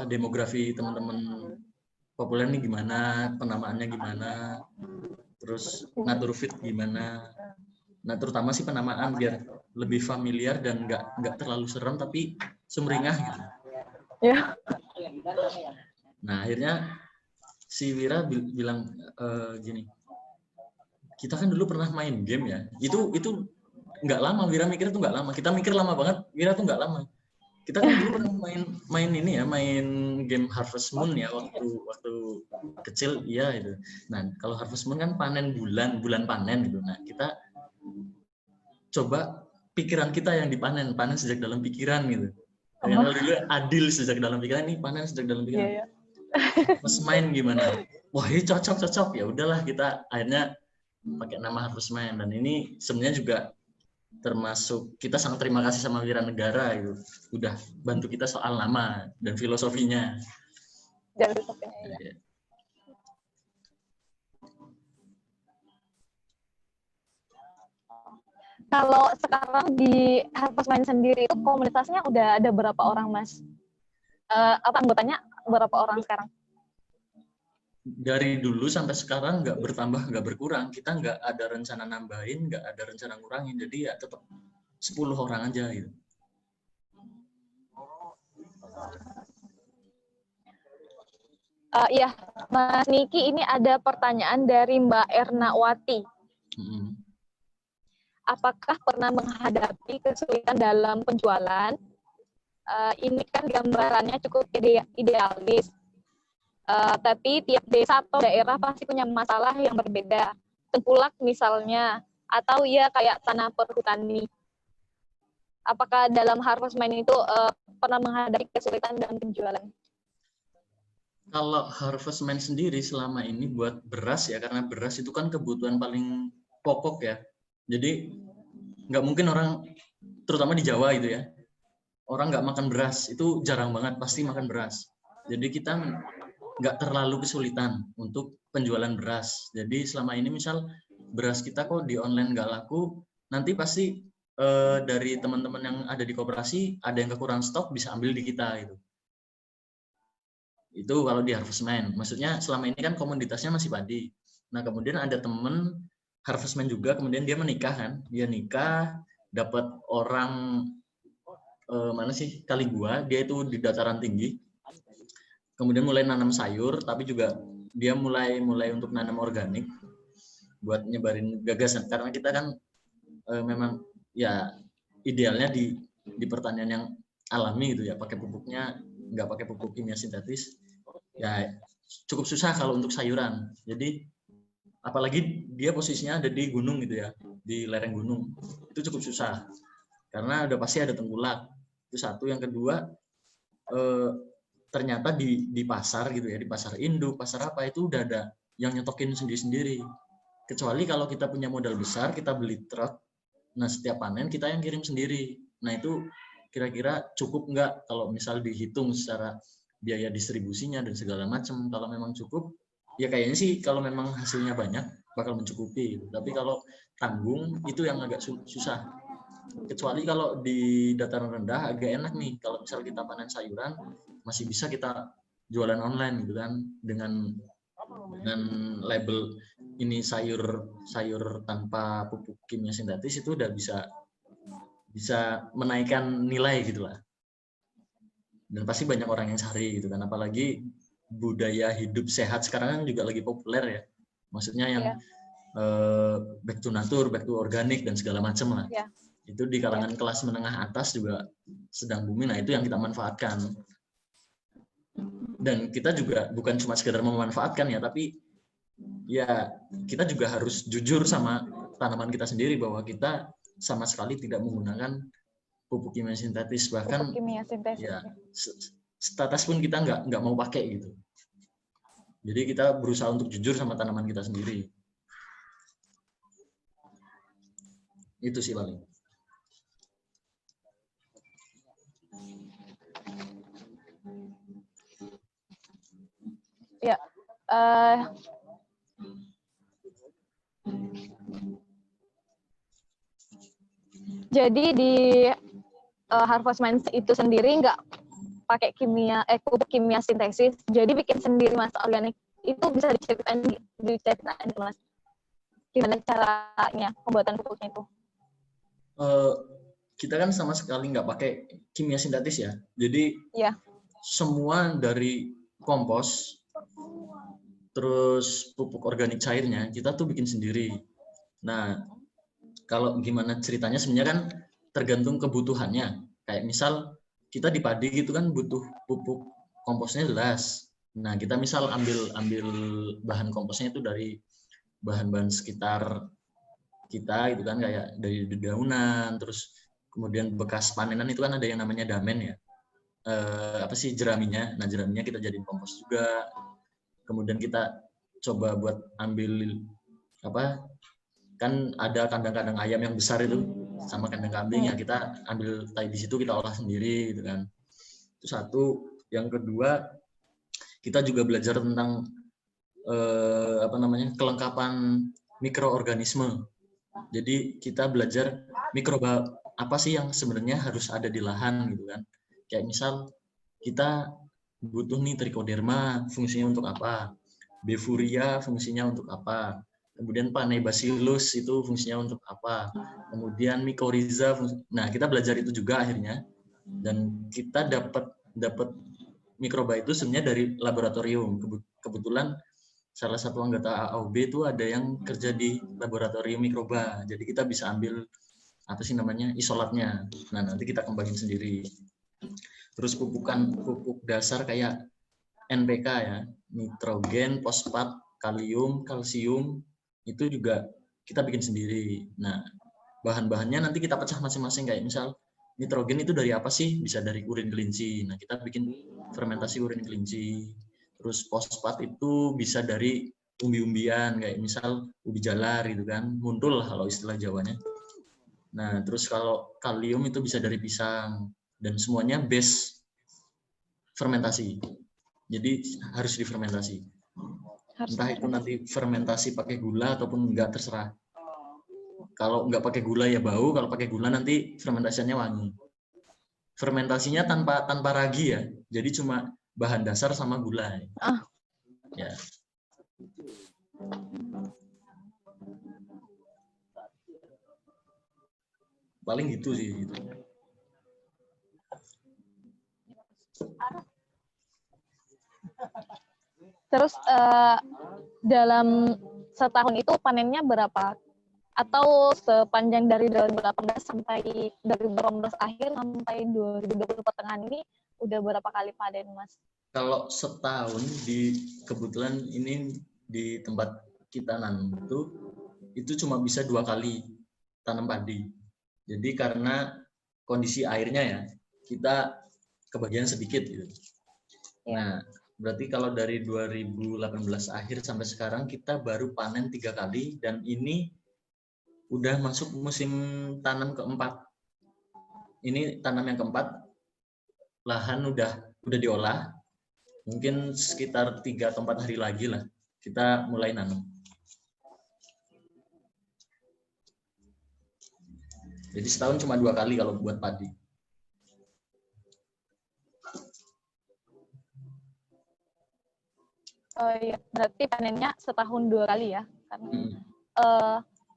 demografi teman-teman populer nih gimana, penamaannya gimana, terus ngatur fit gimana. Nah, terutama sih penamaan biar lebih familiar dan nggak terlalu serem tapi sumringah gitu. Nah, akhirnya si Wira bilang gini, kita kan dulu pernah main game ya. Itu nggak lama, Wira mikir itu nggak lama. Kita mikir lama banget, Wira tuh nggak lama. Kita kan dulu pernah main ini ya, main game Harvest Moon ya waktu kecil, iya itu. Nah, kalau Harvest Moon kan panen bulan panen gitu. Nah, kita coba pikiran kita yang dipanen sejak dalam pikiran gitu. Kalau dulu adil sejak dalam pikiran, ini panen sejak dalam pikiran. Pas main gimana? Wah, ini cocok. Ya udahlah, kita akhirnya pakai nama Harvest Moon. Dan ini sebenarnya juga termasuk kita sangat terima kasih sama Wira Negara itu udah bantu kita soal nama dan filosofinya.
Dan filosofinya ya. Kalau sekarang di Harvest Mind sendiri itu komunitasnya udah ada berapa orang, Mas? Apa anggotanya berapa orang sekarang?
Dari dulu sampai sekarang nggak bertambah, nggak berkurang. Kita nggak ada rencana nambahin, nggak ada rencana ngurangin. Jadi ya tetap 10 orang aja gitu.
Iya, Mas Niki, ini ada pertanyaan dari Mbak Ernawati. Apakah pernah menghadapi kesulitan dalam penjualan? Ini kan gambarannya cukup idealis. Tapi tiap desa atau daerah pasti punya masalah yang berbeda. Tengkulak misalnya, atau ya kayak tanah perhutani. Apakah dalam Harvest Mind itu pernah menghadapi kesulitan dalam penjualan?
Kalau Harvest Mind sendiri selama ini buat beras ya, karena beras itu kan kebutuhan paling pokok ya. Jadi nggak mungkin orang, terutama di Jawa itu ya, orang nggak makan beras, itu jarang banget, pasti makan beras. Jadi kita nggak terlalu kesulitan untuk penjualan beras. Jadi selama ini misal beras kita kok di online nggak laku, nanti pasti dari teman-teman yang ada di koperasi ada yang kekurangan stok bisa ambil di kita gitu. Itu kalau di Harvest Mind. Maksudnya selama ini kan komoditasnya masih padi. Nah kemudian ada temen Harvest Mind juga, kemudian dia menikah kan, dia nikah dapat orang mana sih Kaligua, dia itu di dataran tinggi. Kemudian mulai nanam sayur, tapi juga dia mulai untuk nanam organik buat nyebarin gagasan. Karena kita kan memang ya idealnya di pertanian yang alami gitu ya, pakai pupuknya nggak pakai pupuk kimia sintetis. Ya cukup susah kalau untuk sayuran. Jadi apalagi dia posisinya ada di gunung gitu ya, di lereng gunung, itu cukup susah karena udah pasti ada tengkulak. Itu satu. Yang kedua, ternyata di pasar gitu ya, di pasar induk, pasar apa itu udah ada yang nyotokin sendiri-sendiri. Kecuali kalau kita punya modal besar, kita beli truk, nah setiap panen kita yang kirim sendiri. Nah itu kira-kira cukup nggak kalau misal dihitung secara biaya distribusinya dan segala macam. Kalau memang cukup, ya kayaknya sih kalau memang hasilnya banyak bakal mencukupi. Tapi kalau tanggung itu yang agak susah. Kecuali kalau di dataran rendah agak enak nih, kalau misal kita panen sayuran masih bisa kita jualan online gitu kan, dengan label ini sayur tanpa pupuk kimia sintetis, itu udah bisa menaikkan nilai gitulah. Dan pasti banyak orang yang cari gitu kan, apalagi budaya hidup sehat sekarang kan juga lagi populer ya. Maksudnya yang back to nature, back to organik dan segala macam lah. Yeah. Itu di kalangan kelas menengah atas juga sedang booming. Nah itu yang kita manfaatkan. Dan kita juga bukan cuma sekedar memanfaatkan ya, tapi ya kita juga harus jujur sama tanaman kita sendiri bahwa kita sama sekali tidak menggunakan pupuk kimia sintetis, bahkan ya status pun kita nggak mau pakai gitu. Jadi kita berusaha untuk jujur sama tanaman kita sendiri. Itu sih paling.
Ya, jadi di Harvest Mind itu sendiri nggak pakai pupuk kimia sintesis, jadi bikin sendiri Mas organik. Itu bisa diceritain Mas, gimana caranya pembuatan pupuknya itu?
Kita kan sama sekali nggak pakai kimia sintetis ya, jadi semua dari kompos, terus pupuk organik cairnya kita tuh bikin sendiri. Nah, kalau gimana ceritanya sebenarnya kan tergantung kebutuhannya. Kayak misal kita di padi gitu kan butuh pupuk komposnya jelas. Nah, kita misal ambil bahan komposnya itu dari bahan-bahan sekitar kita gitu kan, kayak dari dedaunan, terus kemudian bekas panenan itu kan ada yang namanya damen ya. Apa sih, jeraminya. Nah, jeraminya kita jadiin kompos juga. Kemudian kita coba buat ambil apa, kan ada kandang-kandang ayam yang besar itu sama kandang kambing ya, kita ambil tai di situ, kita olah sendiri gitu kan. Itu satu. Yang kedua, kita juga belajar tentang apa namanya, kelengkapan mikroorganisme. Jadi kita belajar mikroba apa sih yang sebenarnya harus ada di lahan gitu kan. Kayak misal kita butuh nih trichoderma, fungsinya untuk apa? Bevuria fungsinya untuk apa? Kemudian Panebacillus itu fungsinya untuk apa? Kemudian mycorrhiza, nah kita belajar itu juga akhirnya. Dan kita dapat mikroba itu sebenarnya dari laboratorium. Kebetulan salah satu anggota AOB itu ada yang kerja di laboratorium mikroba. Jadi kita bisa ambil apa sih namanya, isolatnya. Nah, nanti kita kembangin sendiri. Terus pupuk dasar kayak NPK ya, nitrogen, fosfat, kalium, kalsium, itu juga kita bikin sendiri. Nah, bahan-bahannya nanti kita pecah masing-masing, kayak misal nitrogen itu dari apa sih? Bisa dari urin kelinci. Nah, kita bikin fermentasi urin kelinci. Terus fosfat itu bisa dari umbi-umbian, kayak misal ubi jalar gitu kan, muntul lah kalau istilah Jawanya. Nah, terus kalau kalium itu bisa dari pisang, dan semuanya base fermentasi. Jadi harus difermentasi. Entah itu nanti fermentasi pakai gula ataupun enggak, terserah. Kalau enggak pakai gula ya bau, kalau pakai gula nanti fermentasinya wangi. Fermentasinya tanpa ragi ya. Jadi cuma bahan dasar sama gula. Ya. Paling gitu sih gitu.
Terus dalam setahun itu panennya berapa? Atau sepanjang dari 2018 sampai 2018 akhir sampai 2020 pertengahan ini udah berapa kali panen, Mas?
Kalau setahun, kebetulan ini di tempat kita nanam itu cuma bisa 2 kali tanam padi. Jadi karena kondisi airnya ya, kita kebagian sedikit gitu. Nah, berarti kalau dari 2018 akhir sampai sekarang kita baru panen 3 kali, dan ini udah masuk musim tanam keempat. Ini tanam yang keempat, lahan udah diolah, mungkin sekitar 3 atau 4 hari lagi lah kita mulai nanam. Jadi setahun cuma 2 kali kalau buat padi.
Oh iya, berarti panennya setahun 2 kali ya? Karena,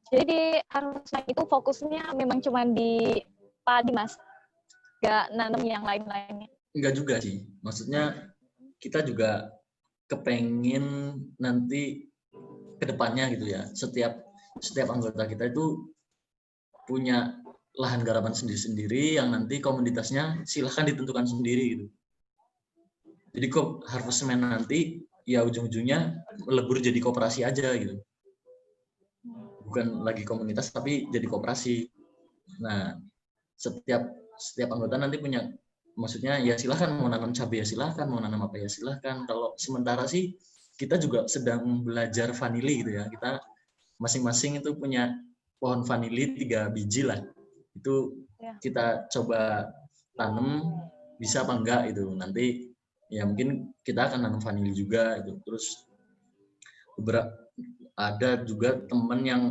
jadi harusnya itu fokusnya memang cuma di padi, Mas? Nggak nanam yang lain-lainnya?
Enggak juga sih. Maksudnya kita juga kepengen nanti ke depannya gitu ya. Setiap anggota kita itu punya lahan garapan sendiri-sendiri yang nanti komoditasnya silahkan ditentukan sendiri gitu. Jadi kok harvestman nanti ya ujung-ujungnya melebur jadi koperasi aja gitu. Bukan lagi komunitas tapi jadi koperasi. Nah, setiap anggota nanti punya, maksudnya ya silahkan mau nanam cabai ya silahkan, mau nanam apa ya silahkan. Kalau sementara sih kita juga sedang belajar vanili gitu ya. Kita masing-masing itu punya pohon vanili 3 biji lah. Itu kita coba tanam bisa apa enggak itu. Nanti ya mungkin kita akan nanam vanili juga itu. Terus ada juga teman yang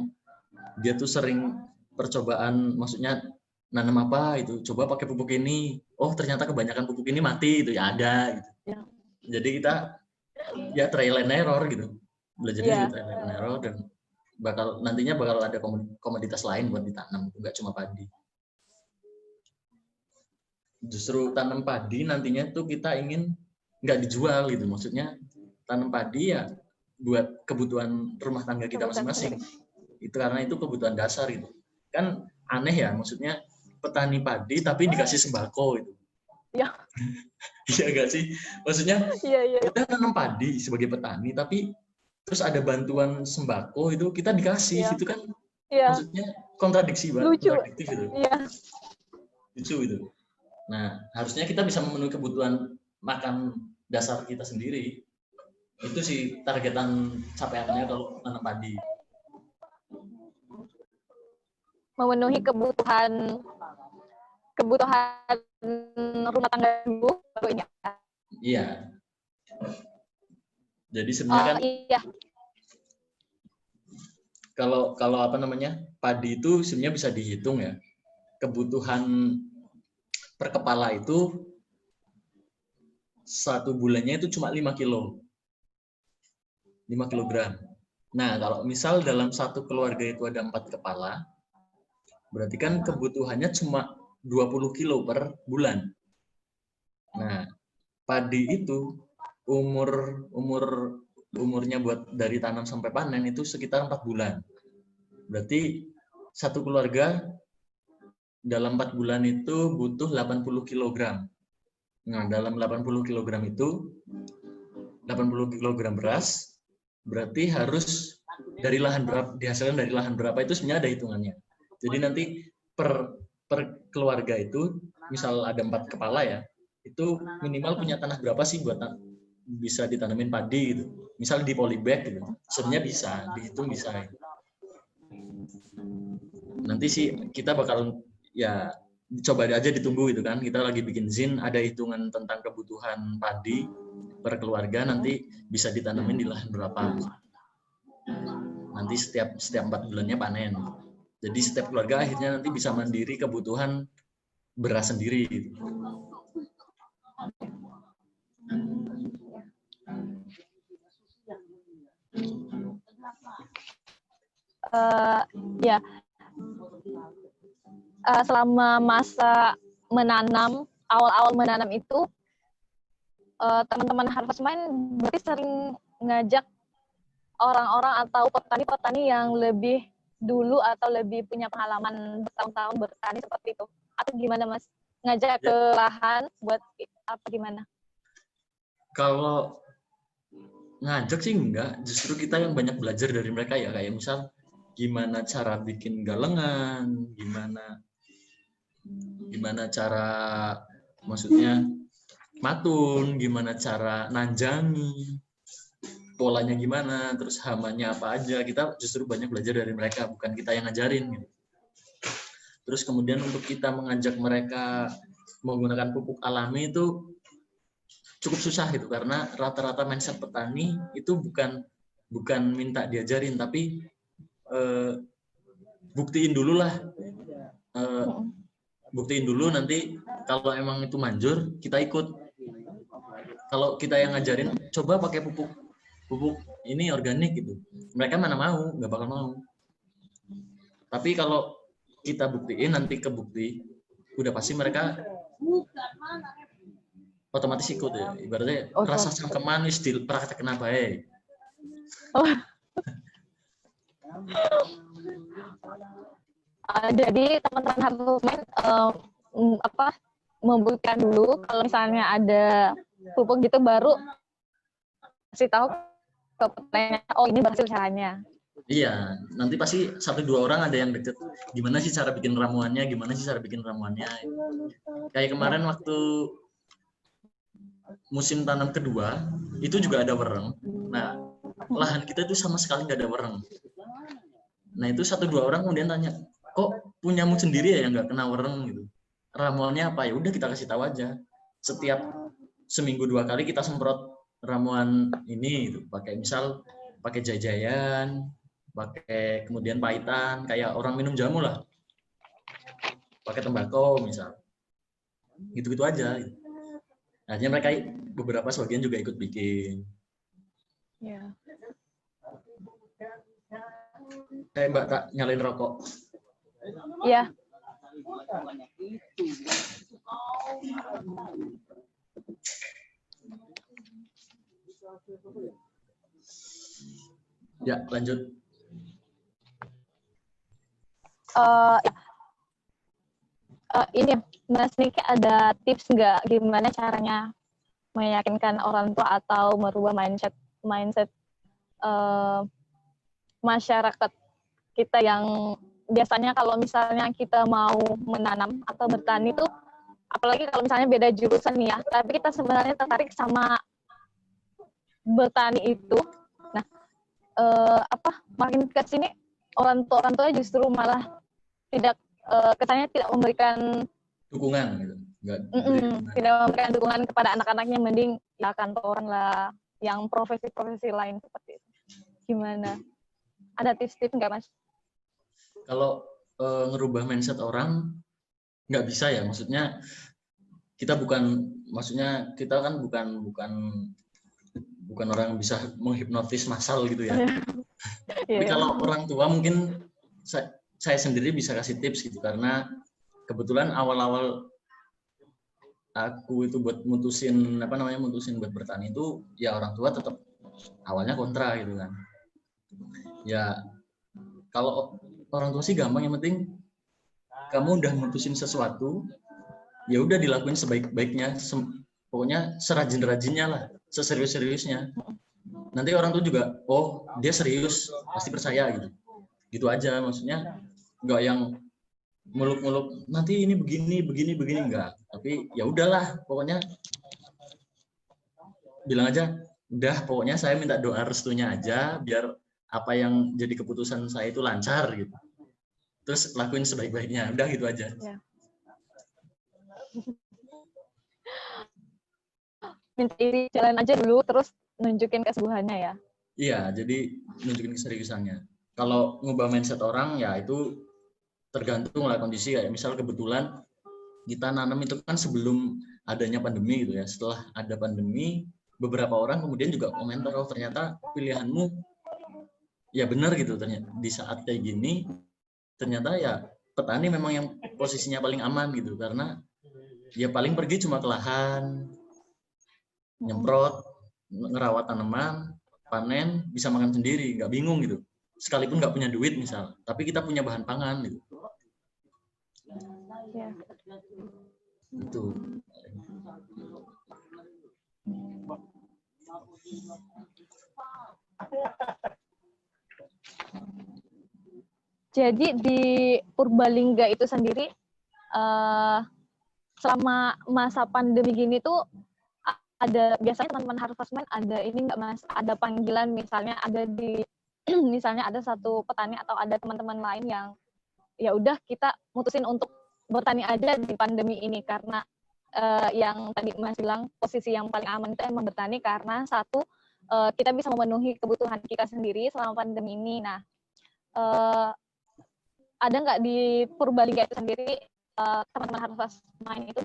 dia tuh sering percobaan, maksudnya nanam apa itu, coba pakai pupuk ini, oh ternyata kebanyakan pupuk ini mati itu ya ada gitu. Jadi kita ya trial and error gitu, belajarnya trial and error, dan nantinya bakal ada komoditas lain buat ditanam, nggak cuma padi. Justru tanam padi nantinya tuh kita ingin nggak dijual gitu, maksudnya tanam padi ya buat kebutuhan rumah tangga kita masing-masing. Itu karena itu kebutuhan dasar gitu. Kan aneh ya, maksudnya petani padi tapi dikasih sembako itu.
Iya.
Iya gak sih? Maksudnya
Iya.
kita nanam padi sebagai petani tapi terus ada bantuan sembako itu kita dikasih,
Iya.
itu kan
Iya.
maksudnya kontradiksi banget,
Lucu.
kontradiktif itu.
Iya.
Lucu itu. Nah, harusnya kita bisa memenuhi kebutuhan makan dasar kita sendiri. Itu sih targetan capaiannya kalau nanam padi.
Memenuhi kebutuhan rumah tangga dulu baru ini.
Iya. Jadi sebenarnya kan
Iya.
kalau apa namanya, padi itu sebenarnya bisa dihitung ya. Kebutuhan per kepala itu 1 bulannya itu cuma 5 kilo. 5 kilogram. Nah, kalau misal dalam satu keluarga itu ada 4 kepala, berarti kan kebutuhannya cuma 20 kilo per bulan. Nah, padi itu umurnya buat dari tanam sampai panen itu sekitar 4 bulan. Berarti satu keluarga dalam 4 bulan itu butuh 80 kg. Nah, dalam 80 kg itu 80 kg beras berarti harus dari lahan berapa, dihasilkan dari lahan berapa itu sebenarnya ada hitungannya. Jadi nanti per keluarga itu misal ada 4 kepala ya, itu minimal punya tanah berapa sih buat bisa ditanamin padi gitu. Misal di polybag gitu. Sebenarnya bisa, dihitung bisa. Nanti sih kita bakal ya coba aja ditunggu itu kan. Kita lagi bikin zin, ada hitungan tentang kebutuhan padi per keluarga, nanti bisa ditanamin di lahan berapa. Nanti setiap 4 bulannya panen. Jadi setiap keluarga akhirnya nanti bisa mandiri kebutuhan beras sendiri.
Ya. Selama masa menanam, awal-awal menanam itu, teman-teman Harvest Mind berarti sering ngajak orang-orang atau petani-petani yang lebih dulu atau lebih punya pengalaman bertahun-tahun bertani seperti itu, atau gimana Mas? Ngajak ke lahan buat apa gimana?
Kalau ngajak sih enggak, justru kita yang banyak belajar dari mereka ya, kayak misal gimana cara bikin galengan, gimana cara maksudnya matun, gimana cara nanjangi, polanya gimana, terus hamanya apa aja. Kita justru banyak belajar dari mereka, bukan kita yang ngajarin gitu. Terus kemudian untuk kita mengajak mereka menggunakan pupuk alami itu cukup susah gitu, karena rata-rata mindset petani itu bukan minta diajarin, tapi buktiin dulu lah. Buktiin dulu, nanti kalau emang itu manjur kita ikut. Kalau kita yang ngajarin coba pakai pupuk ini organik gitu, mereka mana mau, nggak bakal mau. Tapi kalau kita buktiin, nanti kebukti, udah pasti mereka otomatis ikut ya. Ibaratnya rasa sangkeman wis dipraktekna bae.
Jadi teman-teman Harvest Mind membuktikan dulu, kalau misalnya ada pupuk gitu baru kasih tahu ke petani, oh ini berhasil caranya.
Iya, nanti pasti 1-2 orang ada yang deket. Gimana sih cara bikin ramuannya? Kayak kemarin waktu musim tanam kedua, itu juga ada wereng. Nah, lahan kita itu sama sekali nggak ada wereng. Nah, itu 1-2 orang kemudian tanya, kok punyamu sendiri ya yang nggak kena wereng gitu? Ramuannya apa? Ya udah kita kasih tahu aja. Setiap seminggu 2 kali kita semprot ramuan ini gitu. Pakai jajayan, pakai kemudian pahitan, kayak orang minum jamu lah. Pakai tembakau misal. Gitu-gitu aja. Akhirnya mereka beberapa sebagian juga ikut bikin.
Ya.
Mbak tak nyalain rokok.
Iya.
Ya, lanjut.
ya, ini Mas Niki ada tips nggak gimana caranya meyakinkan orang tua atau merubah mindset masyarakat kita yang biasanya kalau misalnya kita mau menanam atau bertani tuh, apalagi kalau misalnya beda jurusan nih ya, tapi kita sebenarnya tertarik sama bertani itu. Nah, makin ke sini orang tua justru malah tidak kesannya tidak memberikan
Dukungan gitu.
tidak memberikan dukungan kepada anak-anaknya, mending ya kantoran lah, yang profesi-profesi lain seperti itu. Gimana? Ada tips-tips nggak, Mas?
Kalau ngerubah mindset orang nggak bisa ya, maksudnya kita kan bukan orang yang bisa menghipnotis massal gitu ya. Tapi kalau orang tua mungkin saya sendiri bisa kasih tips gitu, karena kebetulan awal-awal aku itu buat mutusin buat bertani itu, ya orang tua tetap awalnya kontra gitu kan. Ya kalau orang tua sih gampang, yang penting kamu udah mutusin sesuatu, ya udah dilakuin sebaik-baiknya, pokoknya serajin-rajinnya lah, seserius-seriusnya. Nanti orang tua juga, oh dia serius, pasti percaya gitu. Gitu aja, maksudnya nggak yang muluk-muluk nanti ini begini enggak. Tapi ya udahlah, pokoknya bilang aja, udah pokoknya saya minta doa restunya aja biar apa yang jadi keputusan saya itu lancar gitu. Terus lakuin sebaik-baiknya, udah gitu aja. Ya.
Minta diri jalan aja dulu, terus nunjukin kesungguhannya ya.
Iya, jadi nunjukin keseriusannya. Kalau ngubah mindset orang ya itu tergantung lah kondisi, kayak misal kebetulan kita nanam itu kan sebelum adanya pandemi gitu ya. Setelah ada pandemi, beberapa orang kemudian juga komentar, oh ternyata pilihanmu ya benar gitu, ternyata di saat kayak gini ternyata ya petani memang yang posisinya paling aman gitu, karena ya paling pergi cuma ke lahan, nyemprot, ngerawat tanaman, panen, bisa makan sendiri, nggak bingung gitu. Sekalipun nggak punya duit misal, tapi kita punya bahan pangan gitu.
Ya.
Itu.
Jadi di Purbalingga itu sendiri, selama masa pandemi gini tuh ada biasanya teman-teman Harvestman ada ini nggak, Mas? Ada panggilan misalnya ada di misalnya ada satu petani atau ada teman-teman lain yang ya udah kita mutusin untuk bertani aja di pandemi ini, karena yang tadi Mas bilang posisi yang paling aman itu emang bertani, karena satu kita bisa memenuhi kebutuhan kita sendiri selama pandemi ini. Nah, ada nggak di Purbalingga itu sendiri teman-teman Harvestman itu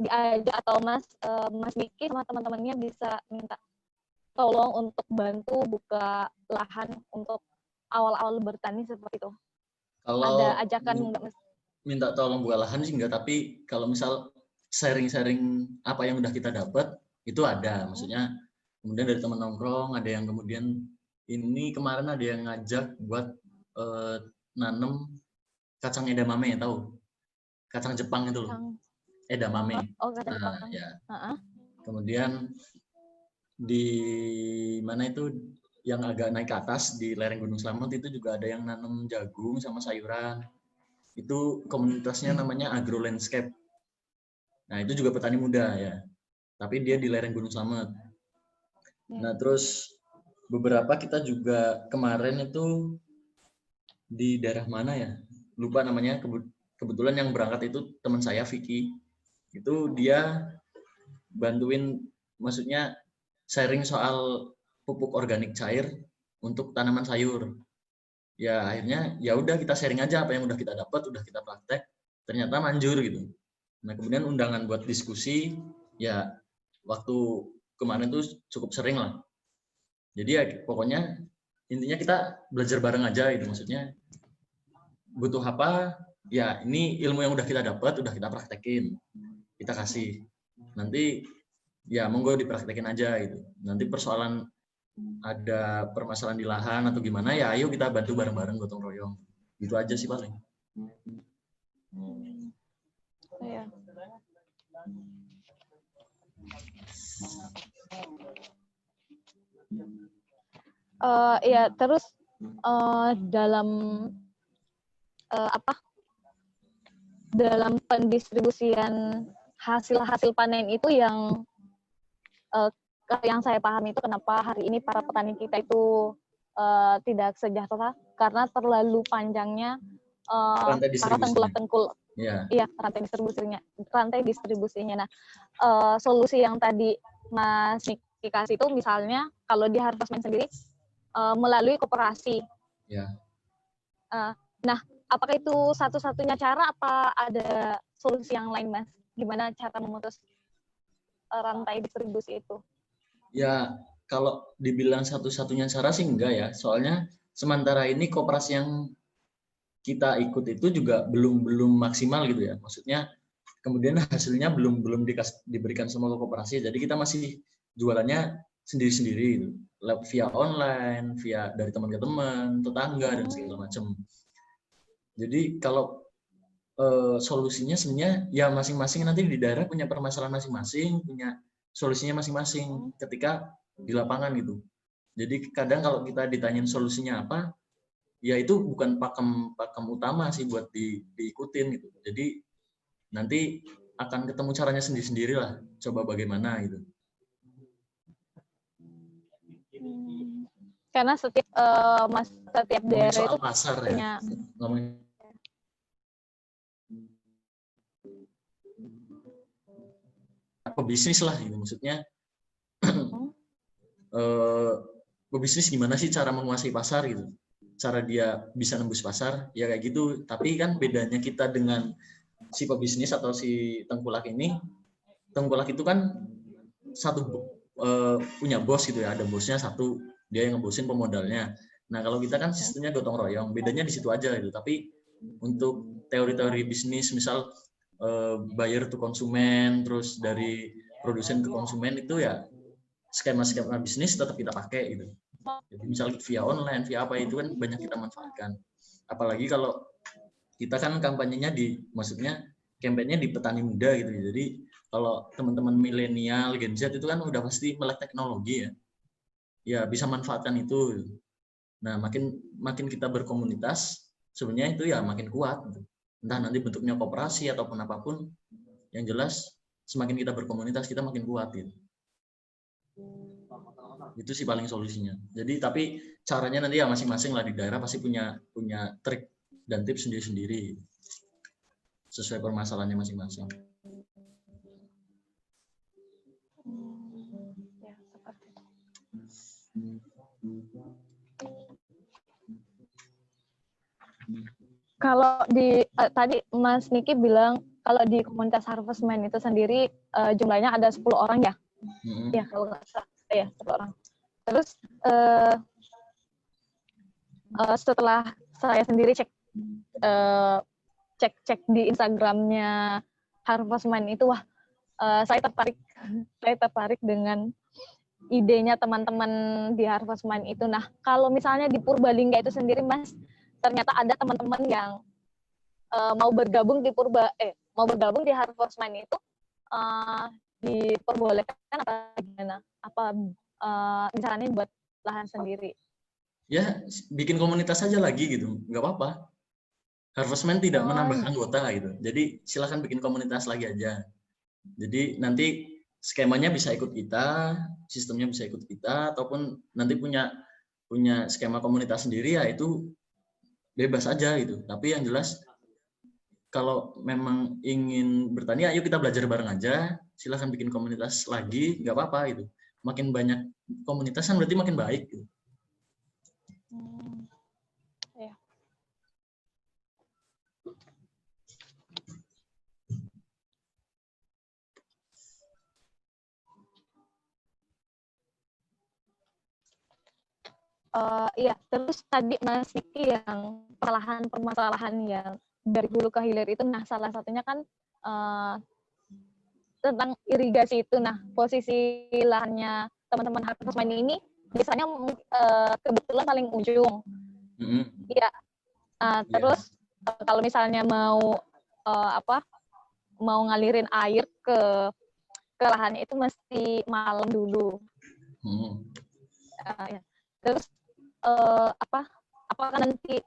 diajak atau Mas Niki sama teman-temannya bisa minta tolong untuk bantu buka lahan untuk awal-awal bertani seperti itu?
Kalau
ada ajakan nggak, Mas?
Minta tolong buka lahan sih enggak, tapi kalau misal sharing-sharing apa yang udah kita dapat itu ada, maksudnya kemudian dari teman nongkrong ada yang kemudian ini kemarin ada yang ngajak buat nanam kacang edamame, tahu? Kacang Jepang itu loh. Edamame.
Oh, kacang Jepang.
Ya. Kemudian di mana itu yang agak naik ke atas di lereng Gunung Slamet itu juga ada yang nanam jagung sama sayuran. Itu komunitasnya namanya Agro Landscape. Nah, itu juga petani muda ya. Tapi dia di lereng Gunung Slamet. Nah, terus beberapa kita juga kemarin itu di daerah mana ya? Lupa namanya. Kebetulan yang berangkat itu teman saya Vicky. Itu dia bantuin, maksudnya sharing soal pupuk organik cair untuk tanaman sayur. Ya akhirnya ya udah kita sharing aja apa yang udah kita dapat, udah kita praktek, ternyata manjur gitu. Nah, kemudian undangan buat diskusi ya waktu kemarin tuh cukup sering lah. Jadi ya pokoknya intinya kita belajar bareng aja gitu, maksudnya butuh apa ya, ini ilmu yang udah kita dapat, udah kita praktekin, kita kasih. Nanti ya monggo dipraktekin aja gitu. Nanti persoalan ada permasalahan di lahan atau gimana ya ayo kita bantu bareng-bareng, gotong royong. Itu aja sih paling.
Iya. Ya terus dalam dalam pendistribusian hasil panen itu yang saya pahami itu kenapa hari ini para petani kita itu tidak sejahtera karena terlalu panjangnya
Rantai
para
distribusinya.
tengkulak
Ya.
iya rantai distribusinya. Nah, solusi yang tadi Mas Niki kasih itu misalnya kalau di Harvestman sendiri melalui koperasi.
Ya.
Nah, apakah itu satu-satunya cara apa ada solusi yang lain, Mas? Gimana cara memutus rantai distribusi itu?
Ya, kalau dibilang satu-satunya cara sih enggak ya. Soalnya sementara ini koperasi yang kita ikut itu juga belum maksimal gitu ya. Maksudnya kemudian hasilnya belum diberikan semua ke koperasi. Jadi kita masih jualannya sendiri-sendiri gitu. Via online, via dari teman ke teman, tetangga dan segala macam. Jadi kalau solusinya sebenarnya ya masing-masing nanti di daerah punya permasalahan masing-masing, punya solusinya masing-masing ketika di lapangan gitu. Jadi kadang kalau kita ditanyain solusinya apa, ya itu bukan pakem utama sih buat diikutin gitu. Jadi nanti akan ketemu caranya sendiri-sendiri lah. Coba bagaimana gitu.
Karena setiap daerah
soal
itu
pasar
punya
ya. Ngomongin pebisnis lah gitu. Maksudnya pebisnis gimana sih cara menguasai pasar gitu. Cara dia bisa nembus pasar, ya kayak gitu. Tapi kan bedanya kita dengan si pebisnis atau si tengkulak ini, tengkulak itu kan punya bos gitu ya, ada bosnya satu, dia yang ngebosin pemodalnya. Nah kalau kita kan sistemnya gotong royong, bedanya di situ aja gitu. Tapi untuk teori-teori bisnis, misal buyer to konsumen, terus dari produsen ke konsumen itu ya skema-skema bisnis tetap kita pakai gitu. Jadi misalnya via online, via apa itu kan banyak kita manfaatkan. Apalagi kalau kita kan kampanyenya maksudnya kampanyenya di petani muda gitu. Jadi kalau teman-teman milenial, Gen Z itu kan udah pasti melek teknologi ya. Ya bisa manfaatkan itu. Nah makin kita berkomunitas, sebenarnya itu ya makin kuat. Gitu. Entah nanti bentuknya koperasi ataupun apapun, yang jelas semakin kita berkomunitas kita makin kuat gitu. Itu sih paling solusinya. Jadi tapi caranya nanti ya masing-masing lah di daerah pasti punya trik dan tips sendiri-sendiri sesuai permasalahannya masing-masing.
Ya, seperti itu. Kalau tadi Mas Niki bilang kalau di komunitas Harvestman itu sendiri jumlahnya ada 10 orang ya? Ya kalau nggak salah ya 10 orang. Terus setelah saya sendiri cek di Instagramnya Harvestman itu, wah saya tertarik dengan idenya teman-teman di Harvestman itu. Nah kalau misalnya di Purbalingga itu sendiri, Mas, ternyata ada teman-teman yang mau bergabung di Harvestman itu, diperbolehkan apa gimana? Apa misalnya buat lahan sendiri?
Ya bikin komunitas aja lagi gitu, nggak apa-apa. Harvestman tidak menambah anggota gitu. Jadi silakan bikin komunitas lagi aja. Jadi nanti skemanya bisa ikut kita, sistemnya bisa ikut kita, ataupun nanti punya skema komunitas sendiri ya itu bebas aja gitu. Tapi yang jelas kalau memang ingin bertani, ayo kita belajar bareng aja. Silakan bikin komunitas lagi, nggak apa-apa gitu. Makin banyak komunitas kan berarti makin baik. Gitu.
Ya. Iya, terus tadi Mas Niki yang permasalahan yang dari hulu ke hilir itu, nah salah satunya kan tentang irigasi itu. Nah posisi lahannya teman-teman Harvestman ini biasanya kebetulan paling ujung. Iya.
Iya.
Terus kalau misalnya mau mau ngalirin air ke lahannya itu mesti malam dulu. Ya. Terus apakah nanti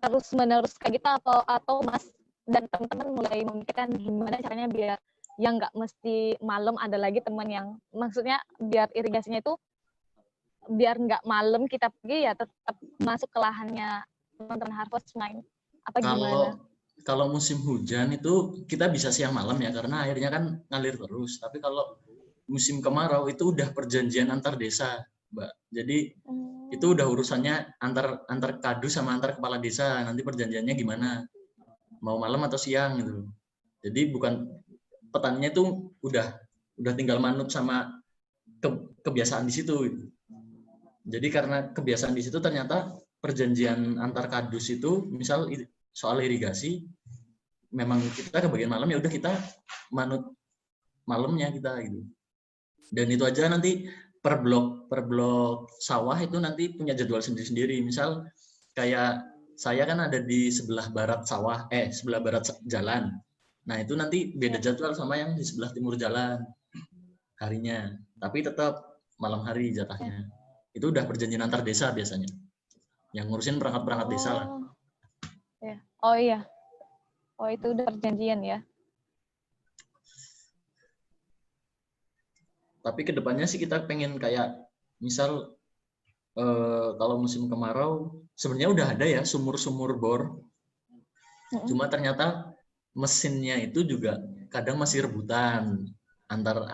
terus menerus kayak gitu atau Mas dan teman-teman mulai memikirkan gimana caranya biar yang nggak mesti malam, ada lagi teman yang maksudnya biar irigasinya itu biar nggak malam kita pergi ya tetap masuk ke lahannya teman-teman Harvest Mind, apa gimana?
Kalau musim hujan itu kita bisa siang malam ya, karena airnya kan ngalir terus. Tapi kalau musim kemarau itu udah perjanjian antar desa, Mbak. Jadi itu udah urusannya antar kadu sama antar kepala desa. Nanti perjanjiannya gimana? Mau malam atau siang gitu. Jadi bukan petaninya itu udah tinggal manut sama kebiasaan di situ. Gitu. Jadi karena kebiasaan di situ ternyata perjanjian antar kadus itu, misal soal irigasi, memang kita ke bagian malam ya udah kita manut malamnya kita gitu. Dan itu aja nanti per blok sawah itu nanti punya jadwal sendiri-sendiri. Misal kayak saya kan ada di sebelah barat sawah, sebelah barat jalan. Nah itu nanti beda jadwal sama yang di sebelah timur jalan harinya. Tapi tetap malam hari jatahnya. Itu udah perjanjian antar desa biasanya. Yang ngurusin perangkat-perangkat desa lah.
Ya. Oh iya. Oh itu udah perjanjian ya.
Tapi kedepannya sih kita pengen kayak misal kalau musim kemarau sebenarnya udah ada ya sumur-sumur bor. Cuma ternyata mesinnya itu juga kadang masih rebutan antar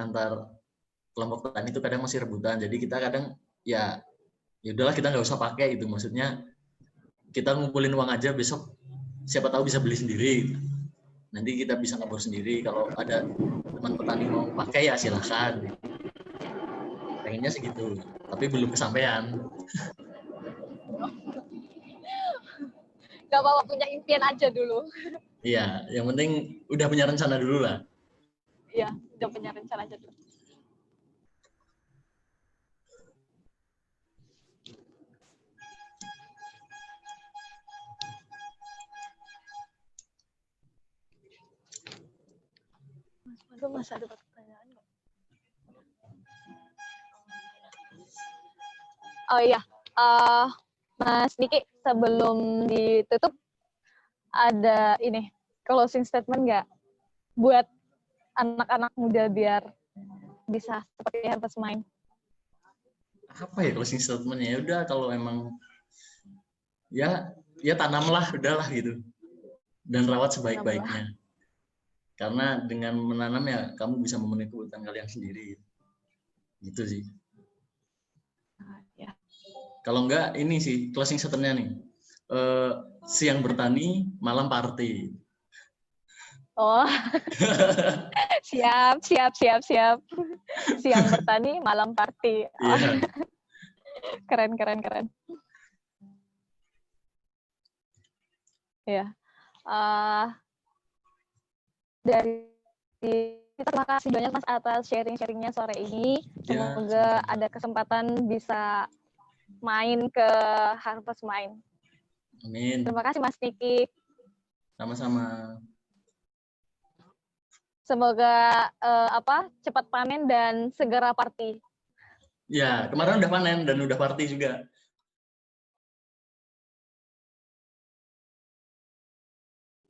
kelompok petani itu kadang masih rebutan. Jadi kita kadang ya udahlah kita nggak usah pakai gitu. Maksudnya kita ngumpulin uang aja, besok siapa tahu bisa beli sendiri. Nanti kita bisa ngebor sendiri. Kalau ada teman petani mau pakai ya silahkan. Pengennya segitu, tapi belum kesampaian.
Gak apa-apa, punya impian aja dulu.
Iya, yang penting udah punya rencana dulu lah.
Iya, udah punya rencana aja dulu. Mas ada pertanyaan nggak? Oh iya, Mas Niki, sebelum ditutup ada ini closing statement nggak buat anak-anak muda biar bisa seperti Harvest Mind?
Apa ya closing statement-nya? Ya udah kalau emang ya tanamlah, udahlah gitu, dan rawat sebaik-baiknya. Karena dengan menanam ya kamu bisa memenuhi kebutuhan kalian sendiri. Gitu sih.
Ya.
Kalau enggak ini sih closing statement-nya nih. Siang bertani, malam party.
Oh. Siap. Siang bertani, malam party. Oh.
Yeah.
Keren. Ya. Terima kasih banyak Mas atas sharing-sharingnya sore ini. Semoga ada kesempatan bisa main ke Harvest Mind.
Amin.
Terima kasih Mas Niki.
Sama-sama.
Semoga cepat panen dan segera party.
Ya, kemarin udah panen dan udah party juga.